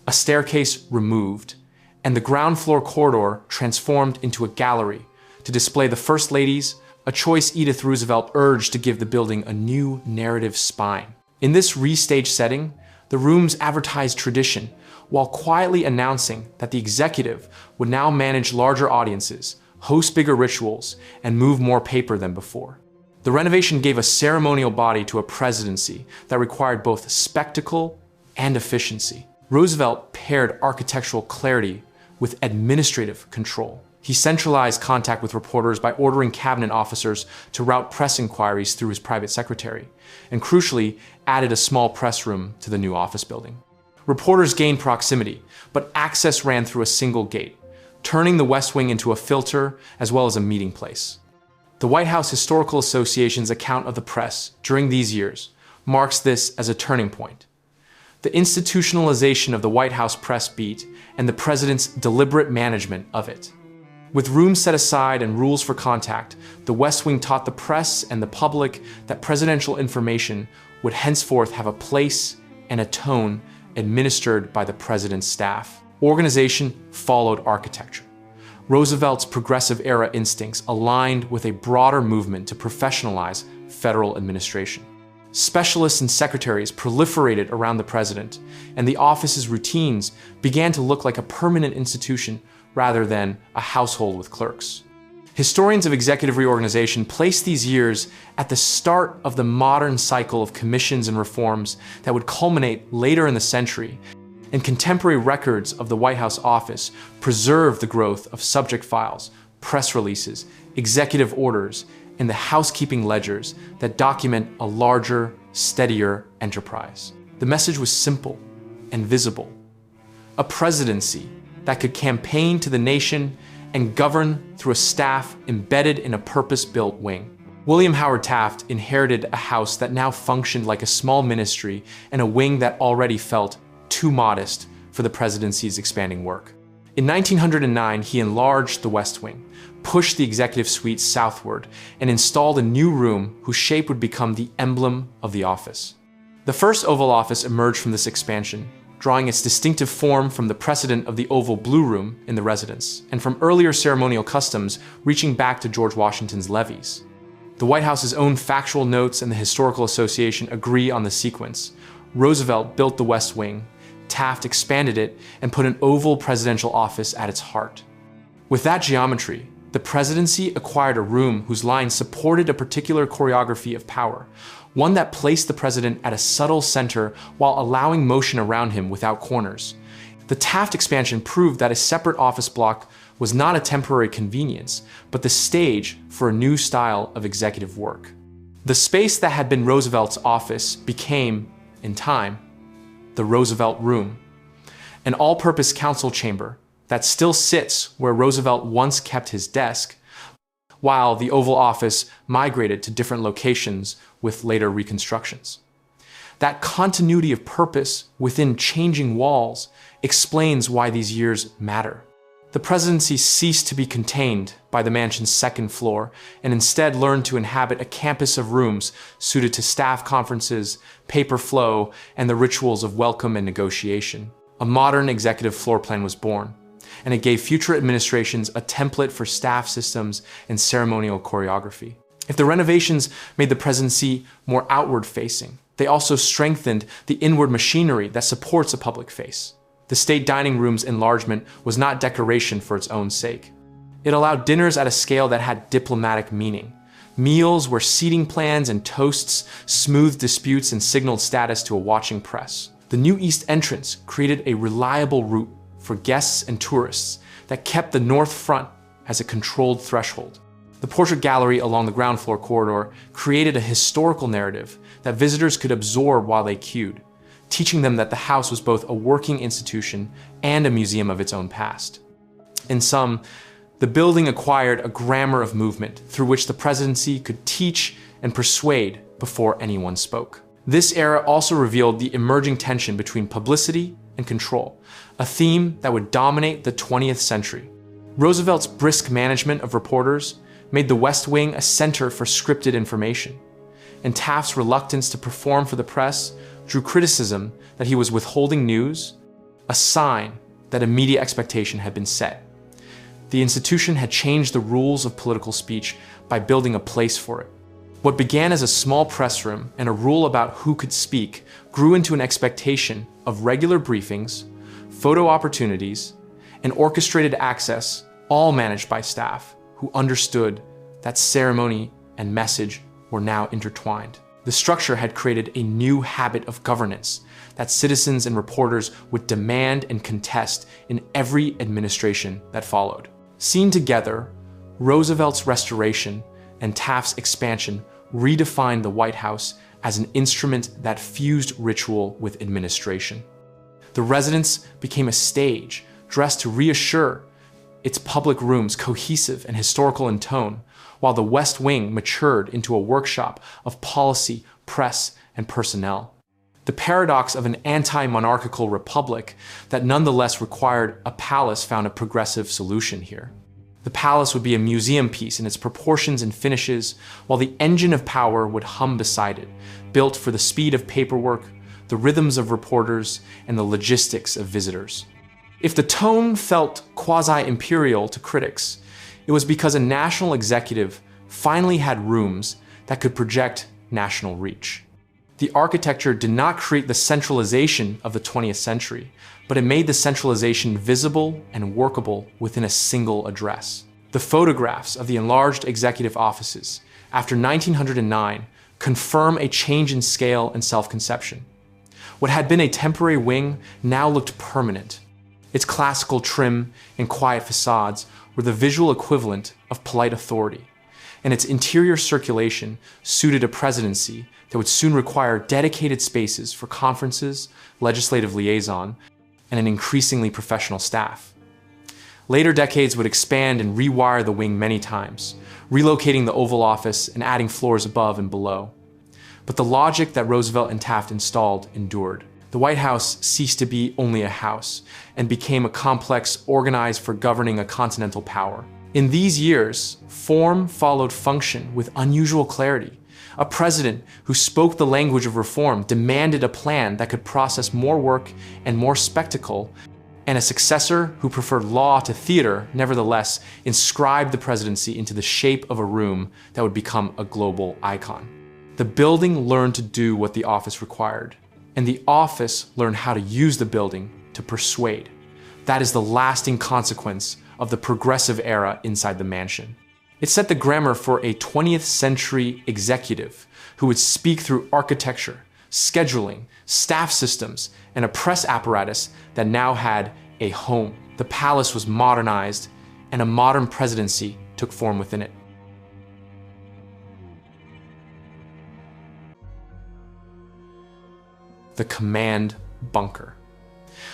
a staircase removed, and the ground floor corridor transformed into a gallery to display the First Lady's, a choice Edith Roosevelt urged to give the building a new narrative spine. In this restaged setting, the rooms advertised tradition while quietly announcing that the executive would now manage larger audiences, host bigger rituals, and move more paper than before. The renovation gave a ceremonial body to a presidency that required both spectacle and efficiency. Roosevelt paired architectural clarity with administrative control. He centralized contact with reporters by ordering cabinet officers to route press inquiries through his private secretary, and crucially, added a small press room to the new office building. Reporters gained proximity, but access ran through a single gate, turning the West Wing into a filter as well as a meeting place. The White House Historical Association's account of the press during these years marks this as a turning point. The institutionalization of the White House press beat and the president's deliberate management of it. With rooms set aside and rules for contact, the West Wing taught the press and the public that presidential information would henceforth have a place and a tone administered by the president's staff. Organization followed architecture. Roosevelt's progressive-era instincts aligned with a broader movement to professionalize federal administration. Specialists and secretaries proliferated around the president, and the office's routines began to look like a permanent institution rather than a household with clerks. Historians of executive reorganization place these years at the start of the modern cycle of commissions and reforms that would culminate later in the century, and contemporary records of the White House office preserve the growth of subject files, press releases, executive orders, and the housekeeping ledgers that document a larger, steadier enterprise. The message was simple and visible. A presidency that could campaign to the nation and govern through a staff embedded in a purpose-built wing. William Howard Taft inherited a house that now functioned like a small ministry and a wing that already felt too modest for the presidency's expanding work. In 1909, he enlarged the West Wing, pushed the executive suite southward, and installed a new room whose shape would become the emblem of the office. The first Oval Office emerged from this expansion, drawing its distinctive form from the precedent of the Oval Blue Room in the residence, and from earlier ceremonial customs reaching back to George Washington's levees. The White House's own factual notes and the Historical Association agree on the sequence. Roosevelt built the West Wing, Taft expanded it, and put an oval presidential office at its heart. With that geometry, the presidency acquired a room whose lines supported a particular choreography of power, one that placed the president at a subtle center while allowing motion around him without corners. The Taft expansion proved that a separate office block was not a temporary convenience, but the stage for a new style of executive work. The space that had been Roosevelt's office became, in time, the Roosevelt Room, an all-purpose council chamber that still sits where Roosevelt once kept his desk, while the Oval Office migrated to different locations with later reconstructions. That continuity of purpose within changing walls explains why these years matter. The presidency ceased to be contained by the mansion's second floor and instead learned to inhabit a campus of rooms suited to staff conferences, paper flow, and the rituals of welcome and negotiation. A modern executive floor plan was born, and it gave future administrations a template for staff systems and ceremonial choreography. If the renovations made the presidency more outward-facing, they also strengthened the inward machinery that supports a public face. The state dining room's enlargement was not decoration for its own sake. It allowed dinners at a scale that had diplomatic meaning. Meals where seating plans and toasts smoothed disputes and signaled status to a watching press. The new east entrance created a reliable route for guests and tourists that kept the north front as a controlled threshold. The portrait gallery along the ground floor corridor created a historical narrative that visitors could absorb while they queued, teaching them that the house was both a working institution and a museum of its own past. In sum, the building acquired a grammar of movement through which the presidency could teach and persuade before anyone spoke. This era also revealed the emerging tension between publicity and control, a theme that would dominate the 20th century. Roosevelt's brisk management of reporters made the West Wing a center for scripted information, and Taft's reluctance to perform for the press drew criticism that he was withholding news, a sign that a media expectation had been set. The institution had changed the rules of political speech by building a place for it. What began as a small press room and a rule about who could speak grew into an expectation of regular briefings, photo opportunities, and orchestrated access, all managed by staff who understood that ceremony and message were now intertwined. The structure had created a new habit of governance that citizens and reporters would demand and contest in every administration that followed. Seen together, Roosevelt's restoration and Taft's expansion redefined the White House as an instrument that fused ritual with administration. The residence became a stage dressed to reassure, its public rooms cohesive and historical in tone, while the West Wing matured into a workshop of policy, press, and personnel. The paradox of an anti-monarchical republic that nonetheless required a palace found a progressive solution here. The palace would be a museum piece in its proportions and finishes, while the engine of power would hum beside it, built for the speed of paperwork, the rhythms of reporters, and the logistics of visitors. If the tone felt quasi-imperial to critics, it was because a national executive finally had rooms that could project national reach. The architecture did not create the centralization of the 20th century, but it made the centralization visible and workable within a single address. The photographs of the enlarged executive offices after 1909 confirm a change in scale and self-conception. What had been a temporary wing now looked permanent. Its classical trim and quiet facades were the visual equivalent of polite authority, and its interior circulation suited a presidency that would soon require dedicated spaces for conferences, legislative liaison, and an increasingly professional staff. Later decades would expand and rewire the wing many times, relocating the Oval Office and adding floors above and below. But the logic that Roosevelt and Taft installed endured. The White House ceased to be only a house and became a complex organized for governing a continental power. In these years, form followed function with unusual clarity. A president who spoke the language of reform demanded a plan that could process more work and more spectacle, and a successor who preferred law to theater nevertheless inscribed the presidency into the shape of a room that would become a global icon. The building learned to do what the office required, and the office learned how to use the building to persuade. That is the lasting consequence of the progressive era inside the mansion. It set the grammar for a 20th century executive who would speak through architecture, scheduling, staff systems, and a press apparatus that now had a home. The palace was modernized, and a modern presidency took form within it. The command bunker.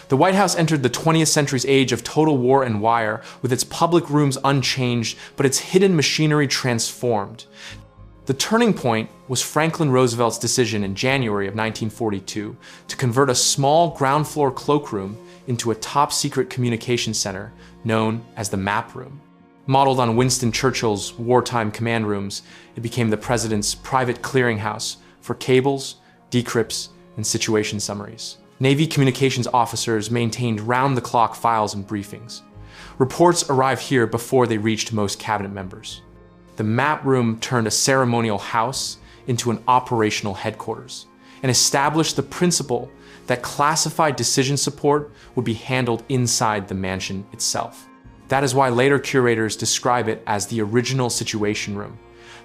The White House entered the 20th century's age of total war and wire, with its public rooms unchanged, but its hidden machinery transformed. The turning point was Franklin Roosevelt's decision in January of 1942 to convert a small ground floor cloakroom into a top-secret communications center known as the Map Room. Modeled on Winston Churchill's wartime command rooms, it became the president's private clearinghouse for cables, decrypts, and situation summaries. Navy communications officers maintained round-the-clock files and briefings. Reports arrived here before they reached most cabinet members. The Map Room turned a ceremonial house into an operational headquarters and established the principle that classified decision support would be handled inside the mansion itself. That is why later curators describe it as the original Situation Room,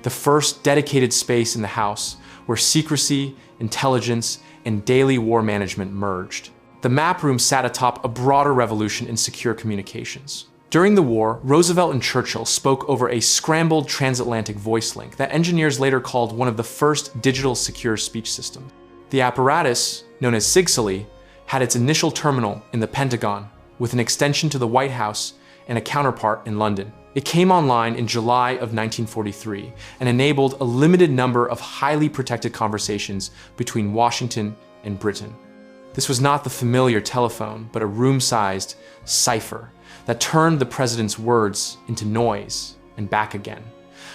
the first dedicated space in the house where secrecy, intelligence, and daily war management merged. The Map Room sat atop a broader revolution in secure communications. During the war, Roosevelt and Churchill spoke over a scrambled transatlantic voice link that engineers later called one of the first digital secure speech systems. The apparatus, known as Sigsaly, had its initial terminal in the Pentagon, with an extension to the White House and a counterpart in London. It came online in July of 1943 and enabled a limited number of highly protected conversations between Washington and Britain. This was not the familiar telephone, but a room-sized cipher that turned the president's words into noise and back again.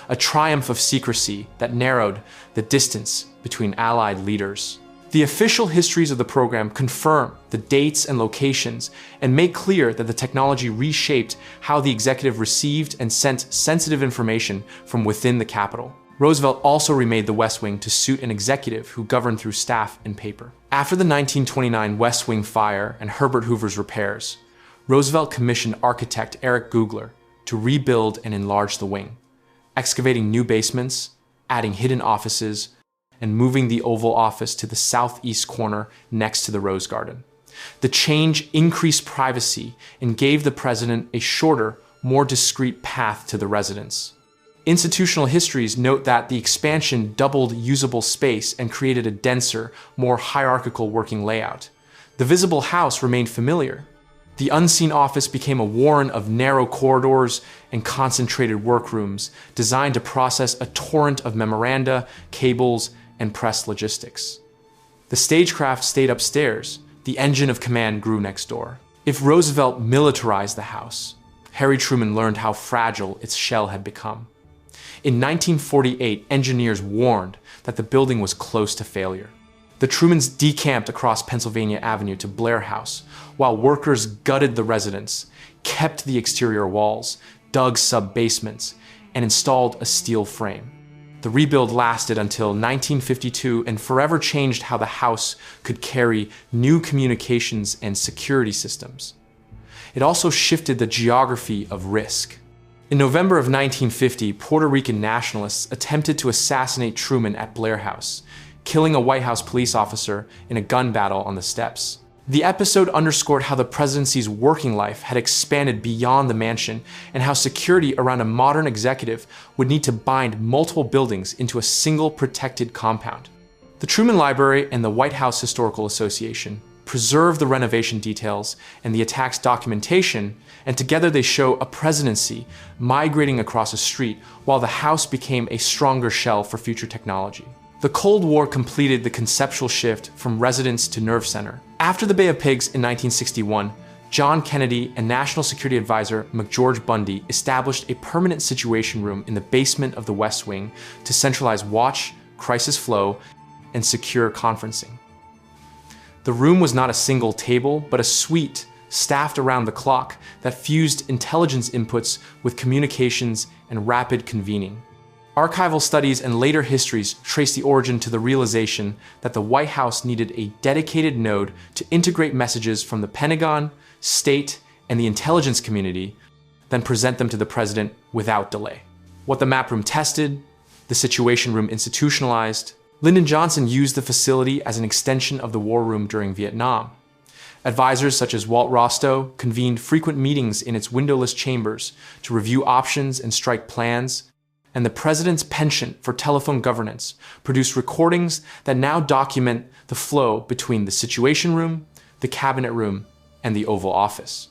A triumph of secrecy that narrowed the distance between allied leaders. The official histories of the program confirm the dates and locations and make clear that the technology reshaped how the executive received and sent sensitive information from within the Capitol. Roosevelt also remade the West Wing to suit an executive who governed through staff and paper. After the 1929 West Wing fire and Herbert Hoover's repairs, Roosevelt commissioned architect Eric Googler to rebuild and enlarge the wing, excavating new basements, adding hidden offices, and moving the Oval Office to the southeast corner next to the Rose Garden. The change increased privacy and gave the president a shorter, more discreet path to the residence. Institutional histories note that the expansion doubled usable space and created a denser, more hierarchical working layout. The visible house remained familiar. The unseen office became a warren of narrow corridors and concentrated workrooms designed to process a torrent of memoranda, cables, and press logistics. The stagecraft stayed upstairs. The engine of command grew next door. If Roosevelt militarized the house, Harry Truman learned how fragile its shell had become. In 1948, engineers warned that the building was close to failure. The Trumans decamped across Pennsylvania Avenue to Blair House, while workers gutted the residence, kept the exterior walls, dug sub-basements, and installed a steel frame. The rebuild lasted until 1952 and forever changed how the house could carry new communications and security systems. It also shifted the geography of risk. In November of 1950, Puerto Rican nationalists attempted to assassinate Truman at Blair House, killing a White House police officer in a gun battle on the steps. The episode underscored how the presidency's working life had expanded beyond the mansion and how security around a modern executive would need to bind multiple buildings into a single protected compound. The Truman Library and the White House Historical Association preserve the renovation details and the attack's documentation, and together they show a presidency migrating across a street while the house became a stronger shell for future technology. The Cold War completed the conceptual shift from residence to nerve center. After the Bay of Pigs in 1961, John Kennedy and National Security Advisor McGeorge Bundy established a permanent situation room in the basement of the West Wing to centralize watch, crisis flow, and secure conferencing. The room was not a single table, but a suite staffed around the clock that fused intelligence inputs with communications and rapid convening. Archival studies and later histories trace the origin to the realization that the White House needed a dedicated node to integrate messages from the Pentagon, state, and the intelligence community, then present them to the president without delay. What the map room tested, the situation room institutionalized. Lyndon Johnson used the facility as an extension of the war room during Vietnam. Advisors such as Walt Rostow convened frequent meetings in its windowless chambers to review options and strike plans, and the president's penchant for telephone governance produced recordings that now document the flow between the Situation Room, the Cabinet Room, and the Oval Office.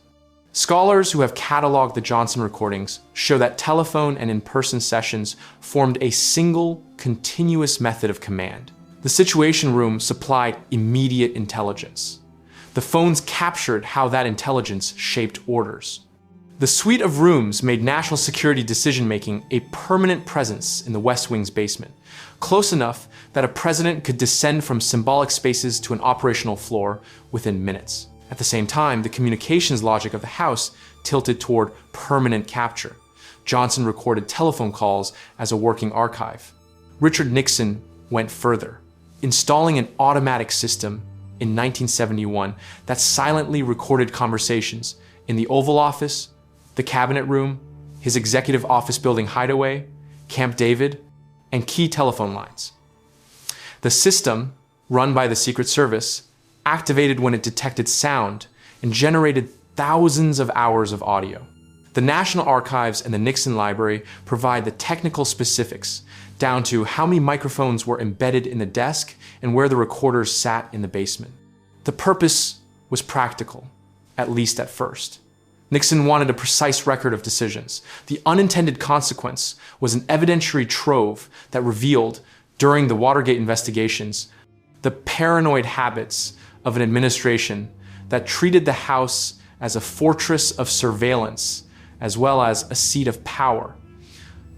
Scholars who have cataloged the Johnson recordings show that telephone and in-person sessions formed a single, continuous method of command. The Situation Room supplied immediate intelligence. The phones captured how that intelligence shaped orders. The suite of rooms made national security decision-making a permanent presence in the West Wing's basement, close enough that a president could descend from symbolic spaces to an operational floor within minutes. At the same time, the communications logic of the House tilted toward permanent capture. Johnson recorded telephone calls as a working archive. Richard Nixon went further, installing an automatic system in 1971 that silently recorded conversations in the Oval Office, the Cabinet Room, his executive office building hideaway, Camp David, and key telephone lines. The system, run by the Secret Service, activated when it detected sound and generated thousands of hours of audio. The National Archives and the Nixon Library provide the technical specifics, down to how many microphones were embedded in the desk and where the recorders sat in the basement. The purpose was practical, at least at first. Nixon wanted a precise record of decisions. The unintended consequence was an evidentiary trove that revealed, during the Watergate investigations, the paranoid habits of an administration that treated the House as a fortress of surveillance, as well as a seat of power.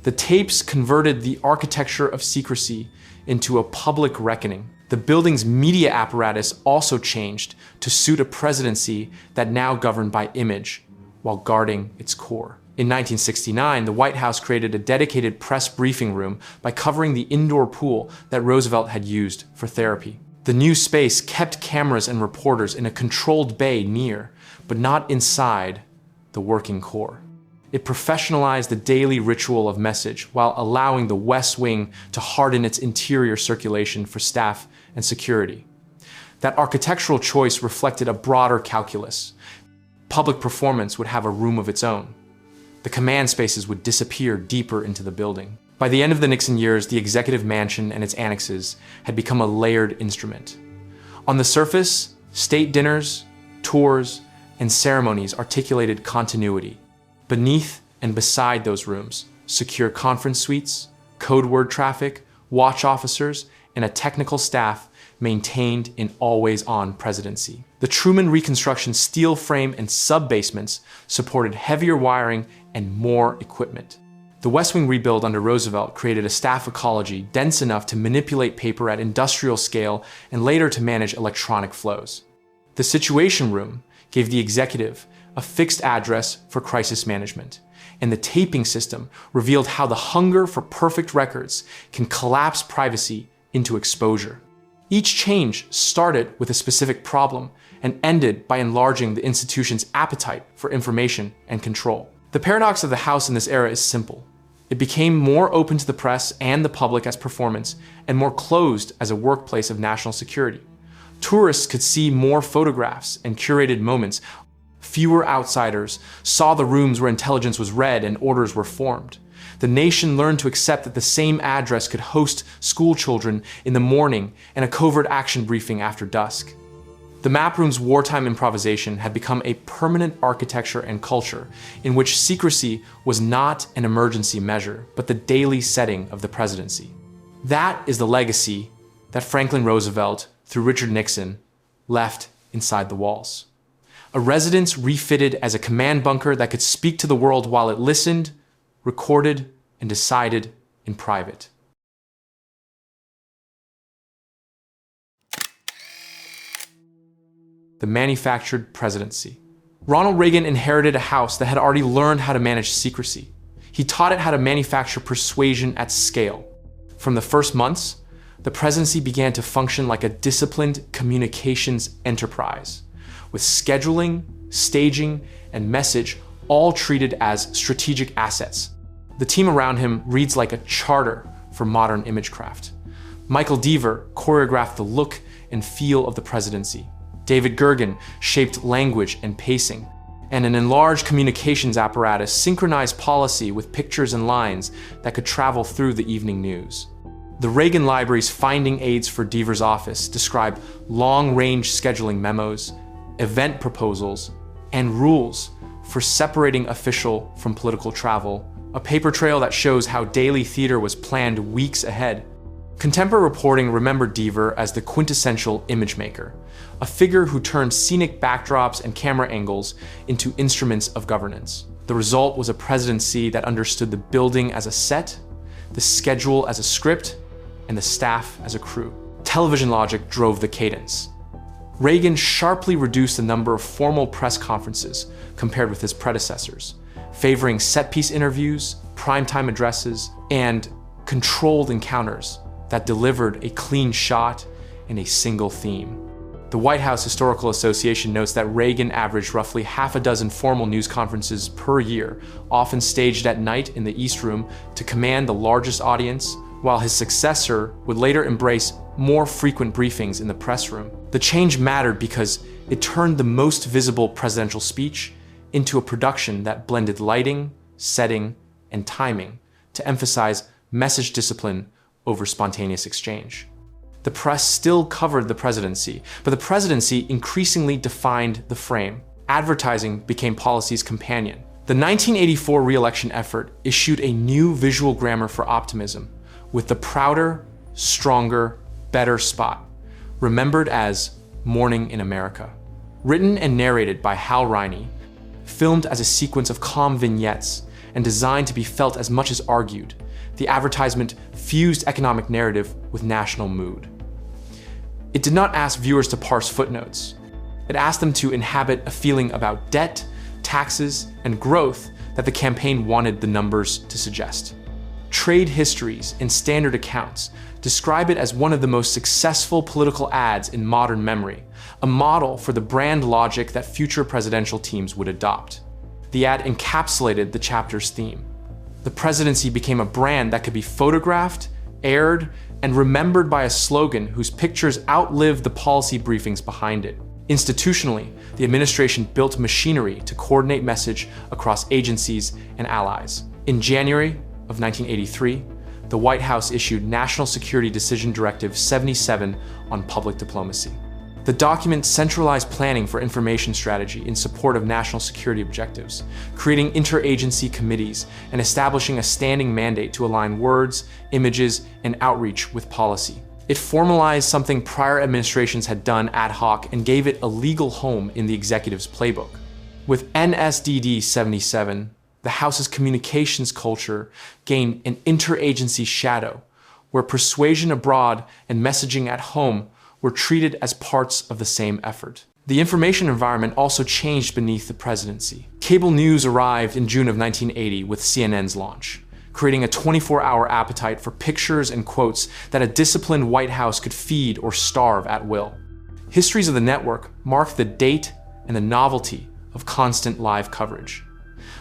The tapes converted the architecture of secrecy into a public reckoning. The building's media apparatus also changed to suit a presidency that now governed by image, while guarding its core. In 1969, the White House created a dedicated press briefing room by covering the indoor pool that Roosevelt had used for therapy. The new space kept cameras and reporters in a controlled bay near, but not inside, the working core. It professionalized the daily ritual of message while allowing the West Wing to harden its interior circulation for staff and security. That architectural choice reflected a broader calculus. Public performance would have a room of its own. The command spaces would disappear deeper into the building. By the end of the Nixon years, the executive mansion and its annexes had become a layered instrument. On the surface, state dinners, tours, and ceremonies articulated continuity. Beneath and beside those rooms, secure conference suites, code word traffic, watch officers, and a technical staff maintained an always-on presidency. The Truman Reconstruction steel frame and sub-basements supported heavier wiring and more equipment. The West Wing rebuild under Roosevelt created a staff ecology dense enough to manipulate paper at industrial scale and later to manage electronic flows. The Situation Room gave the executive a fixed address for crisis management, and the taping system revealed how the hunger for perfect records can collapse privacy into exposure. Each change started with a specific problem and ended by enlarging the institution's appetite for information and control. The paradox of the House in this era is simple. It became more open to the press and the public as performance, and more closed as a workplace of national security. Tourists could see more photographs and curated moments. Fewer outsiders saw the rooms where intelligence was read and orders were formed. The nation learned to accept that the same address could host school children in the morning and a covert action briefing after dusk. The map room's wartime improvisation had become a permanent architecture and culture in which secrecy was not an emergency measure, but the daily setting of the presidency. That is the legacy that Franklin Roosevelt, through Richard Nixon, left inside the walls. A residence refitted as a command bunker that could speak to the world while it listened, recorded, and decided in private. The manufactured presidency. Ronald Reagan inherited a house that had already learned how to manage secrecy. He taught it how to manufacture persuasion at scale. From the first months, the presidency began to function like a disciplined communications enterprise, with scheduling, staging, and message all treated as strategic assets. The team around him reads like a charter for modern imagecraft. Michael Deaver choreographed the look and feel of the presidency. David Gergen shaped language and pacing, and an enlarged communications apparatus synchronized policy with pictures and lines that could travel through the evening news. The Reagan Library's finding aids for Deaver's office describe long-range scheduling memos, event proposals, and rules for separating official from political travel, a paper trail that shows how daily theater was planned weeks ahead. Contemporary reporting remembered Deaver as the quintessential image maker, a figure who turned scenic backdrops and camera angles into instruments of governance. The result was a presidency that understood the building as a set, the schedule as a script, and the staff as a crew. Television logic drove the cadence. Reagan sharply reduced the number of formal press conferences compared with his predecessors, favoring set-piece interviews, primetime addresses, and controlled encounters that delivered a clean shot and a single theme. The White House Historical Association notes that Reagan averaged roughly half a dozen formal news conferences per year, often staged at night in the East Room to command the largest audience, while his successor would later embrace more frequent briefings in the press room. The change mattered because it turned the most visible presidential speech into a production that blended lighting, setting, and timing to emphasize message discipline over spontaneous exchange. The press still covered the presidency, but the presidency increasingly defined the frame. Advertising became policy's companion. The 1984 re-election effort issued a new visual grammar for optimism, with the prouder, stronger, better spot, remembered as Morning in America. Written and narrated by Hal Riney, filmed as a sequence of calm vignettes, and designed to be felt as much as argued, the advertisement fused economic narrative with national mood. It did not ask viewers to parse footnotes. It asked them to inhabit a feeling about debt, taxes, and growth that the campaign wanted the numbers to suggest. Trade histories and standard accounts describe it as one of the most successful political ads in modern memory, a model for the brand logic that future presidential teams would adopt. The ad encapsulated the chapter's theme. The presidency became a brand that could be photographed, aired, and remembered by a slogan whose pictures outlived the policy briefings behind it. Institutionally, the administration built machinery to coordinate message across agencies and allies. In January of 1983, the White House issued National Security Decision Directive 77 on public diplomacy. The document centralized planning for information strategy in support of national security objectives, creating interagency committees and establishing a standing mandate to align words, images, and outreach with policy. It formalized something prior administrations had done ad hoc and gave it a legal home in the executive's playbook. With NSDD 77, the House's communications culture gained an interagency shadow, where persuasion abroad and messaging at home were treated as parts of the same effort. The information environment also changed beneath the presidency. Cable news arrived in June of 1980 with CNN's launch, creating a 24-hour appetite for pictures and quotes that a disciplined White House could feed or starve at will. Histories of the network marked the date and the novelty of constant live coverage.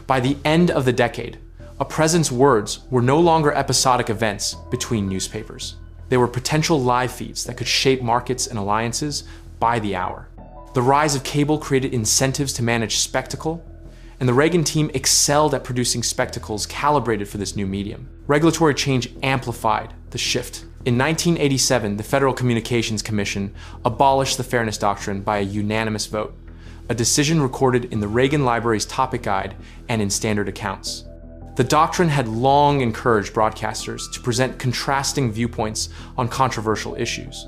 By the end of the decade, a president's words were no longer episodic events between newspapers. They were potential live feeds that could shape markets and alliances by the hour. The rise of cable created incentives to manage spectacle, and the Reagan team excelled at producing spectacles calibrated for this new medium. Regulatory change amplified the shift. In 1987, the Federal Communications Commission abolished the Fairness Doctrine by a unanimous vote, a decision recorded in the Reagan Library's topic guide and in standard accounts. The doctrine had long encouraged broadcasters to present contrasting viewpoints on controversial issues.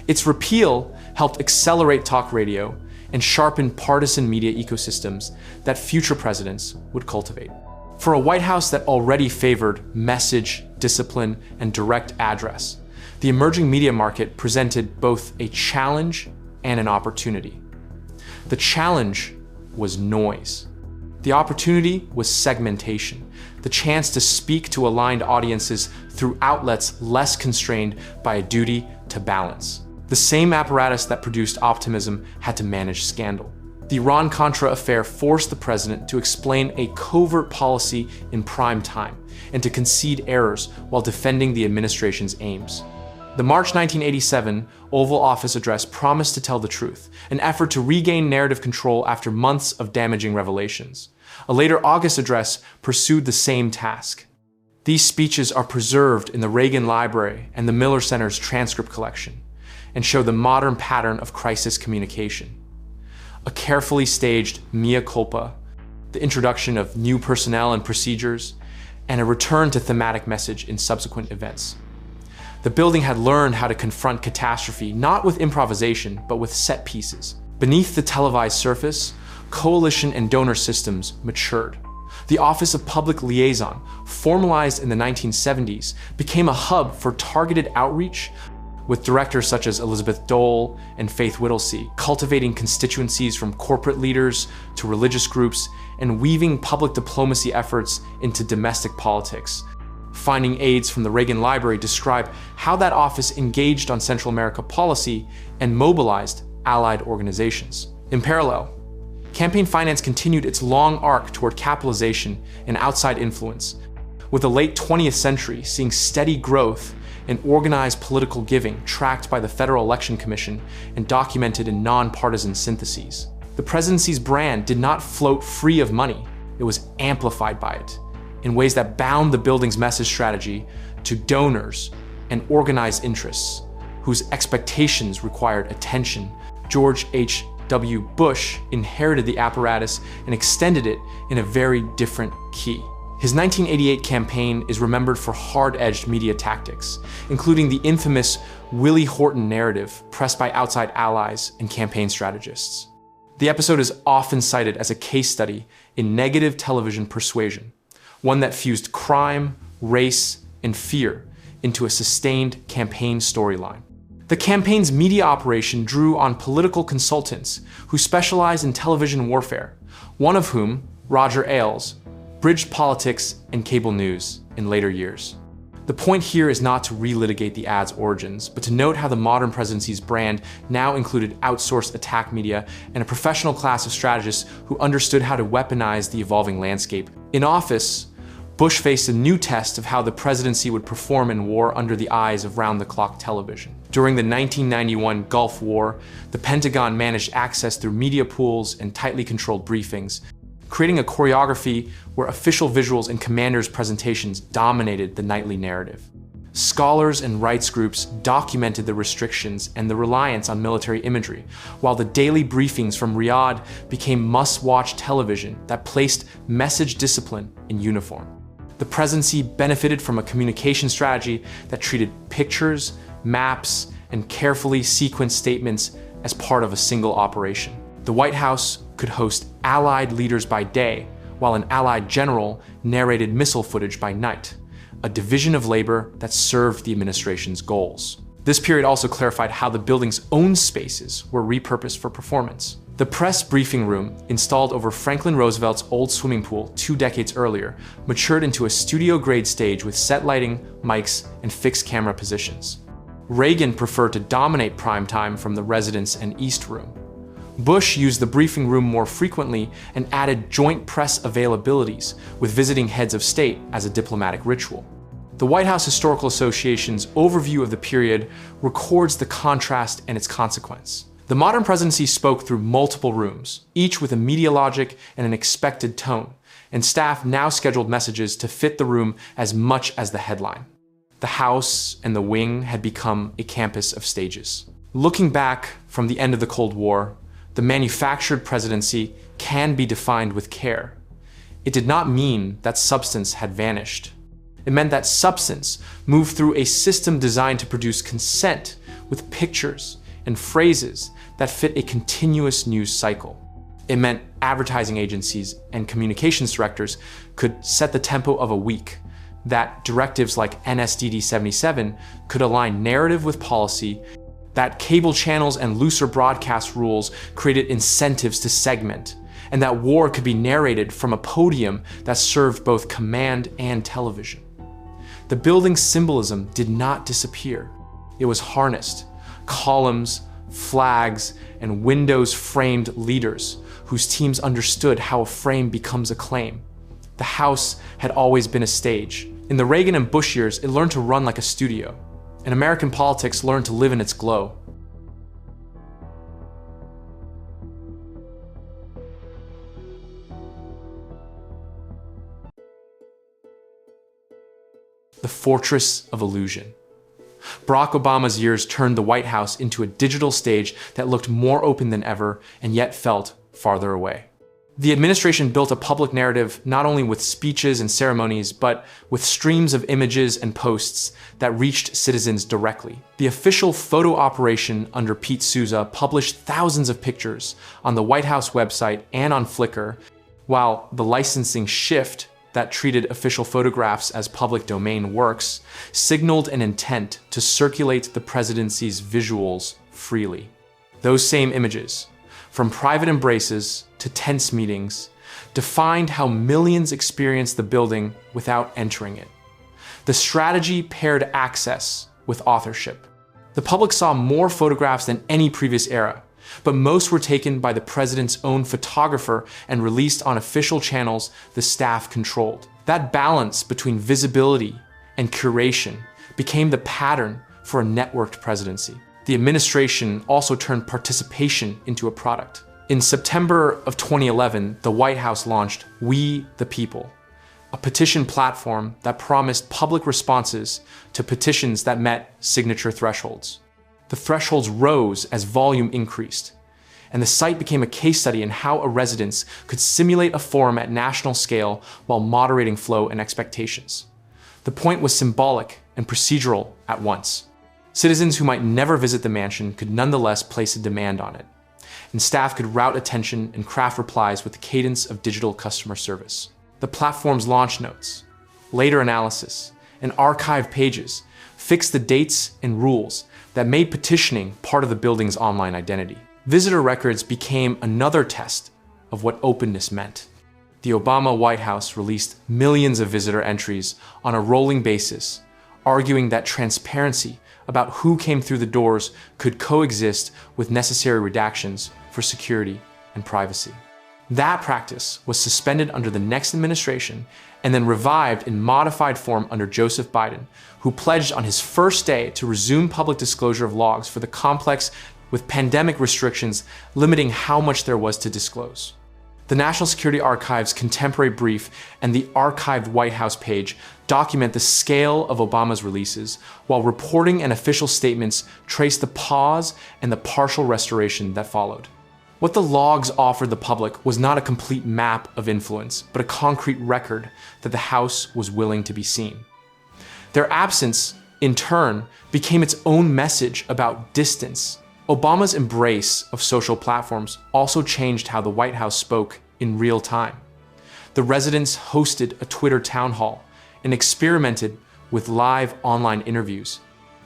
Its repeal helped accelerate talk radio and sharpen partisan media ecosystems that future presidents would cultivate. For a White House that already favored message, discipline, and direct address, the emerging media market presented both a challenge and an opportunity. The challenge was noise. The opportunity was segmentation, the chance to speak to aligned audiences through outlets less constrained by a duty to balance. The same apparatus that produced optimism had to manage scandal. The Iran-Contra affair forced the president to explain a covert policy in prime time and to concede errors while defending the administration's aims. The March 1987 Oval Office address promised to tell the truth, an effort to regain narrative control after months of damaging revelations. A later August address pursued the same task. These speeches are preserved in the Reagan Library and the Miller Center's transcript collection, and show the modern pattern of crisis communication. A carefully staged mea culpa, the introduction of new personnel and procedures, and a return to thematic message in subsequent events. The building had learned how to confront catastrophe not with improvisation, but with set pieces. Beneath the televised surface, coalition and donor systems matured. The Office of Public Liaison, formalized in the 1970s, became a hub for targeted outreach, with directors such as Elizabeth Dole and Faith Whittlesey cultivating constituencies from corporate leaders to religious groups and weaving public diplomacy efforts into domestic politics. Finding aides from the Reagan Library describe how that office engaged on Central America policy and mobilized allied organizations. In parallel, campaign finance continued its long arc toward capitalization and outside influence, with the late 20th century seeing steady growth and organized political giving tracked by the Federal Election Commission and documented in nonpartisan syntheses. The presidency's brand did not float free of money. It was amplified by it in ways that bound the building's message strategy to donors and organized interests whose expectations required attention. George H.W. Bush inherited the apparatus and extended it in a very different key. His 1988 campaign is remembered for hard-edged media tactics, including the infamous Willie Horton narrative pressed by outside allies and campaign strategists. The episode is often cited as a case study in negative television persuasion, one that fused crime, race, and fear into a sustained campaign storyline. The campaign's media operation drew on political consultants who specialized in television warfare, one of whom, Roger Ailes, bridged politics and cable news in later years. The point here is not to relitigate the ad's origins, but to note how the modern presidency's brand now included outsourced attack media and a professional class of strategists who understood how to weaponize the evolving landscape. In office, Bush faced a new test of how the presidency would perform in war under the eyes of round-the-clock television. During the 1991 Gulf War, the Pentagon managed access through media pools and tightly controlled briefings, creating a choreography where official visuals and commanders' presentations dominated the nightly narrative. Scholars and rights groups documented the restrictions and the reliance on military imagery, while the daily briefings from Riyadh became must-watch television that placed message discipline in uniform. The presidency benefited from a communication strategy that treated pictures, maps, and carefully sequenced statements as part of a single operation. The White House could host Allied leaders by day, while an Allied general narrated missile footage by night, a division of labor that served the administration's goals. This period also clarified how the building's own spaces were repurposed for performance. The press briefing room, installed over Franklin Roosevelt's old swimming pool 2 decades earlier, matured into a studio-grade stage with set lighting, mics, and fixed camera positions. Reagan preferred to dominate primetime from the residence and East Room. Bush used the briefing room more frequently and added joint press availabilities with visiting heads of state as a diplomatic ritual. The White House Historical Association's overview of the period records the contrast and its consequence. The modern presidency spoke through multiple rooms, each with a media logic and an expected tone, and staff now scheduled messages to fit the room as much as the headline. The House and the wing had become a campus of stages. Looking back from the end of the Cold War, the manufactured presidency can be defined with care. It did not mean that substance had vanished. It meant that substance moved through a system designed to produce consent with pictures and phrases that fit a continuous news cycle. It meant advertising agencies and communications directors could set the tempo of a week, that directives like NSDD 77 could align narrative with policy, that cable channels and looser broadcast rules created incentives to segment, and that war could be narrated from a podium that served both command and television. The building's symbolism did not disappear. It was harnessed. Columns, flags, and windows framed leaders whose teams understood how a frame becomes a claim. The House had always been a stage. In the Reagan and Bush years, it learned to run like a studio, and American politics learned to live in its glow. The fortress of illusion. Barack Obama's years turned the White House into a digital stage that looked more open than ever and yet felt farther away. The administration built a public narrative not only with speeches and ceremonies, but with streams of images and posts that reached citizens directly. The official photo operation under Pete Souza published thousands of pictures on the White House website and on Flickr, while the licensing shift that treated official photographs as public domain works signaled an intent to circulate the presidency's visuals freely. Those same images, from private embraces to tense meetings, defined how millions experienced the building without entering it. The strategy paired access with authorship. The public saw more photographs than any previous era, but most were taken by the president's own photographer and released on official channels the staff controlled. That balance between visibility and curation became the pattern for a networked presidency. The administration also turned participation into a product. In September of 2011, the White House launched We the People, a petition platform that promised public responses to petitions that met signature thresholds. The thresholds rose as volume increased, and the site became a case study in how a residence could simulate a forum at national scale while moderating flow and expectations. The point was symbolic and procedural at once. Citizens who might never visit the mansion could nonetheless place a demand on it, and staff could route attention and craft replies with the cadence of digital customer service. The platform's launch notes, later analysis, and archive pages fixed the dates and rules that made petitioning part of the building's online identity. Visitor records became another test of what openness meant. The Obama White House released millions of visitor entries on a rolling basis, arguing that transparency about who came through the doors could coexist with necessary redactions for security and privacy. That practice was suspended under the next administration and then revived in modified form under Joseph Biden, who pledged on his first day to resume public disclosure of logs for the complex with pandemic restrictions limiting how much there was to disclose. The National Security Archive's contemporary brief and the archived White House page document the scale of Obama's releases, while reporting and official statements trace the pause and the partial restoration that followed. What the logs offered the public was not a complete map of influence, but a concrete record that the House was willing to be seen. Their absence, in turn, became its own message about distance. Obama's embrace of social platforms also changed how the White House spoke in real time. The residents hosted a Twitter town hall and experimented with live online interviews,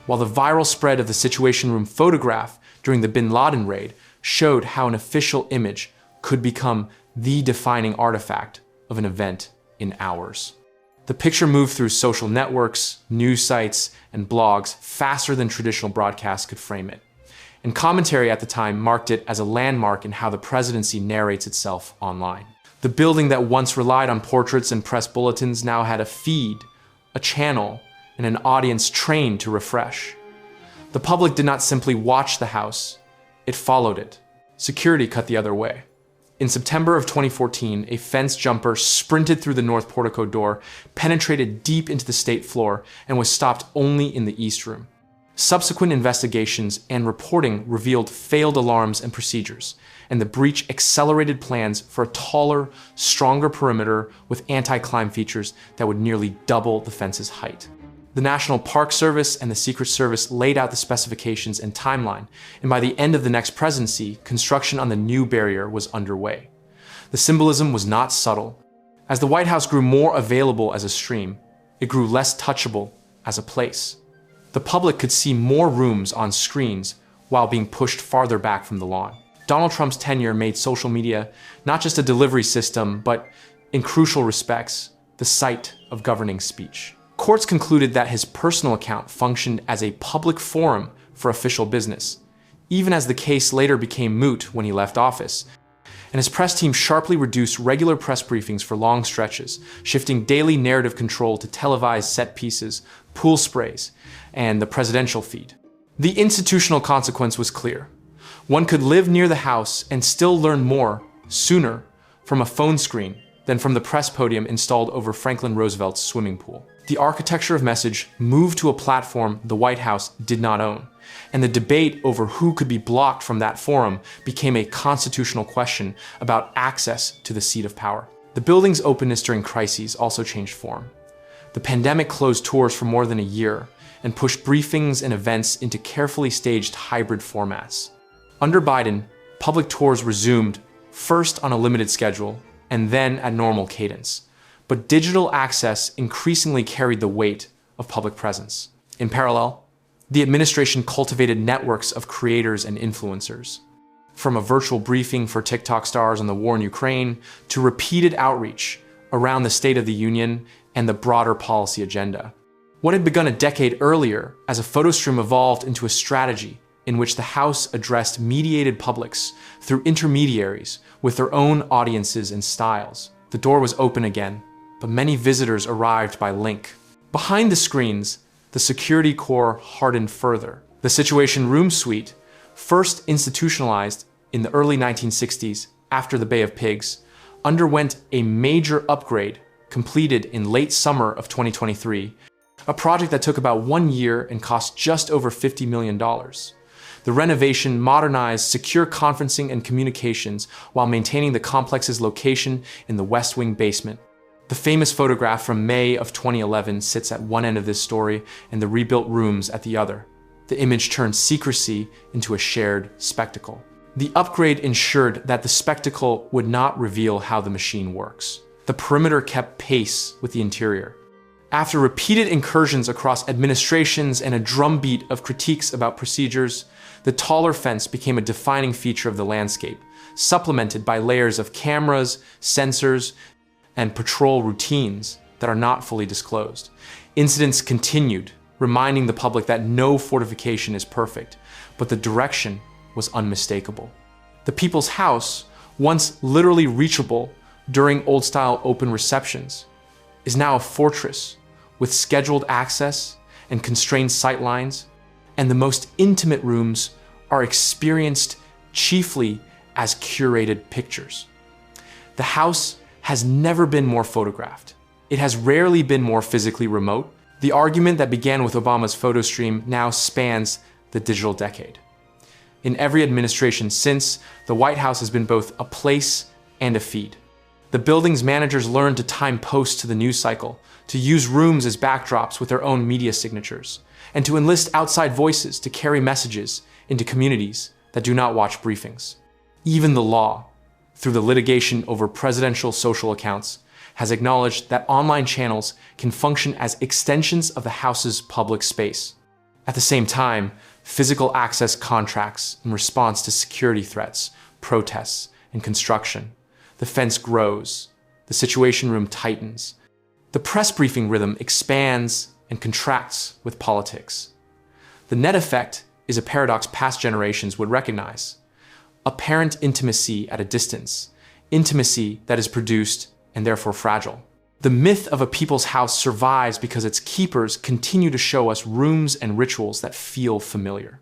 while the viral spread of the Situation Room photograph during the bin Laden raid showed how an official image could become the defining artifact of an event in hours. The picture moved through social networks, news sites, and blogs faster than traditional broadcasts could frame it. And commentary at the time marked it as a landmark in how the presidency narrates itself online. The building that once relied on portraits and press bulletins now had a feed, a channel, and an audience trained to refresh. The public did not simply watch the House, it followed it. Security cut the other way. In September of 2014, a fence jumper sprinted through the north portico door, penetrated deep into the state floor, and was stopped only in the East Room. Subsequent investigations and reporting revealed failed alarms and procedures, and the breach accelerated plans for a taller, stronger perimeter with anti-climb features that would nearly double the fence's height. The National Park Service and the Secret Service laid out the specifications and timeline, and by the end of the next presidency, construction on the new barrier was underway. The symbolism was not subtle. As the White House grew more available as a stream, it grew less touchable as a place. The public could see more rooms on screens while being pushed farther back from the lawn. Donald Trump's tenure made social media not just a delivery system, but, in crucial respects, the site of governing speech. Courts concluded that his personal account functioned as a public forum for official business, even as the case later became moot when he left office. And his press team sharply reduced regular press briefings for long stretches, shifting daily narrative control to televised set pieces, pool sprays, and the presidential feed. The institutional consequence was clear. One could live near the House and still learn more, sooner, from a phone screen than from the press podium installed over Franklin Roosevelt's swimming pool. The architecture of message moved to a platform the White House did not own, and the debate over who could be blocked from that forum became a constitutional question about access to the seat of power. The building's openness during crises also changed form. The pandemic closed tours for more than a year and pushed briefings and events into carefully staged hybrid formats. Under Biden, public tours resumed, first on a limited schedule and then at normal cadence. But digital access increasingly carried the weight of public presence. In parallel, the administration cultivated networks of creators and influencers. From a virtual briefing for TikTok stars on the war in Ukraine to repeated outreach around the State of the Union and the broader policy agenda. What had begun a decade earlier as a photo stream evolved into a strategy in which the House addressed mediated publics through intermediaries with their own audiences and styles. The door was open again, but many visitors arrived by link. Behind the screens, the security core hardened further. The Situation Room suite, first institutionalized in the early 1960s, after the Bay of Pigs, underwent a major upgrade completed in late summer of 2023, a project that took about 1 year and cost just over $50 million. The renovation modernized secure conferencing and communications while maintaining the complex's location in the West Wing basement. The famous photograph from May of 2011 sits at one end of this story and the rebuilt rooms at the other. The image turned secrecy into a shared spectacle. The upgrade ensured that the spectacle would not reveal how the machine works. The perimeter kept pace with the interior. After repeated incursions across administrations and a drumbeat of critiques about procedures, the taller fence became a defining feature of the landscape, supplemented by layers of cameras, sensors, and patrol routines that are not fully disclosed. Incidents continued, reminding the public that no fortification is perfect, but the direction was unmistakable. The People's House, once literally reachable during old-style open receptions, is now a fortress with scheduled access and constrained sightlines, and the most intimate rooms are experienced chiefly as curated pictures. The house has never been more photographed. It has rarely been more physically remote. The argument that began with Obama's photo stream now spans the digital decade. In every administration since, the White House has been both a place and a feed. The building's managers learned to time post to the news cycle, to use rooms as backdrops with their own media signatures, and to enlist outside voices to carry messages into communities that do not watch briefings. Even the law, through the litigation over presidential social accounts, has acknowledged that online channels can function as extensions of the House's public space. At the same time, physical access contracts in response to security threats, protests, and construction. The fence grows, the Situation Room tightens. The press briefing rhythm expands and contracts with politics. The net effect is a paradox past generations would recognize. Apparent intimacy at a distance, intimacy that is produced and therefore fragile. The myth of a People's House survives because its keepers continue to show us rooms and rituals that feel familiar.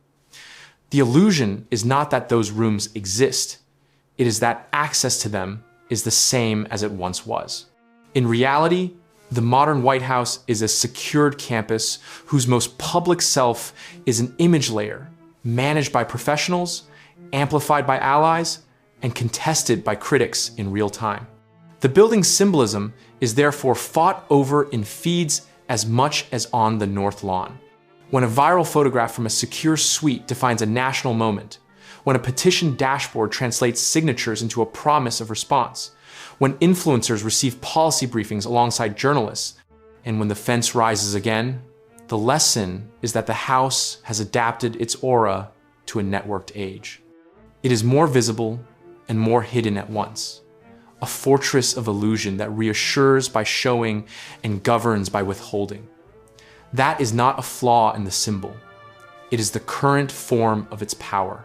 The illusion is not that those rooms exist, it is that access to them is the same as it once was. In reality, the modern White House is a secured campus whose most public self is an image layer managed by professionals, amplified by allies, and contested by critics in real time. The building's symbolism is therefore fought over in feeds as much as on the North Lawn. When a viral photograph from a secure suite defines a national moment, when a petition dashboard translates signatures into a promise of response, when influencers receive policy briefings alongside journalists, and when the fence rises again, the lesson is that the House has adapted its aura to a networked age. It is more visible and more hidden at once, a fortress of illusion that reassures by showing and governs by withholding. That is not a flaw in the symbol. It is the current form of its power.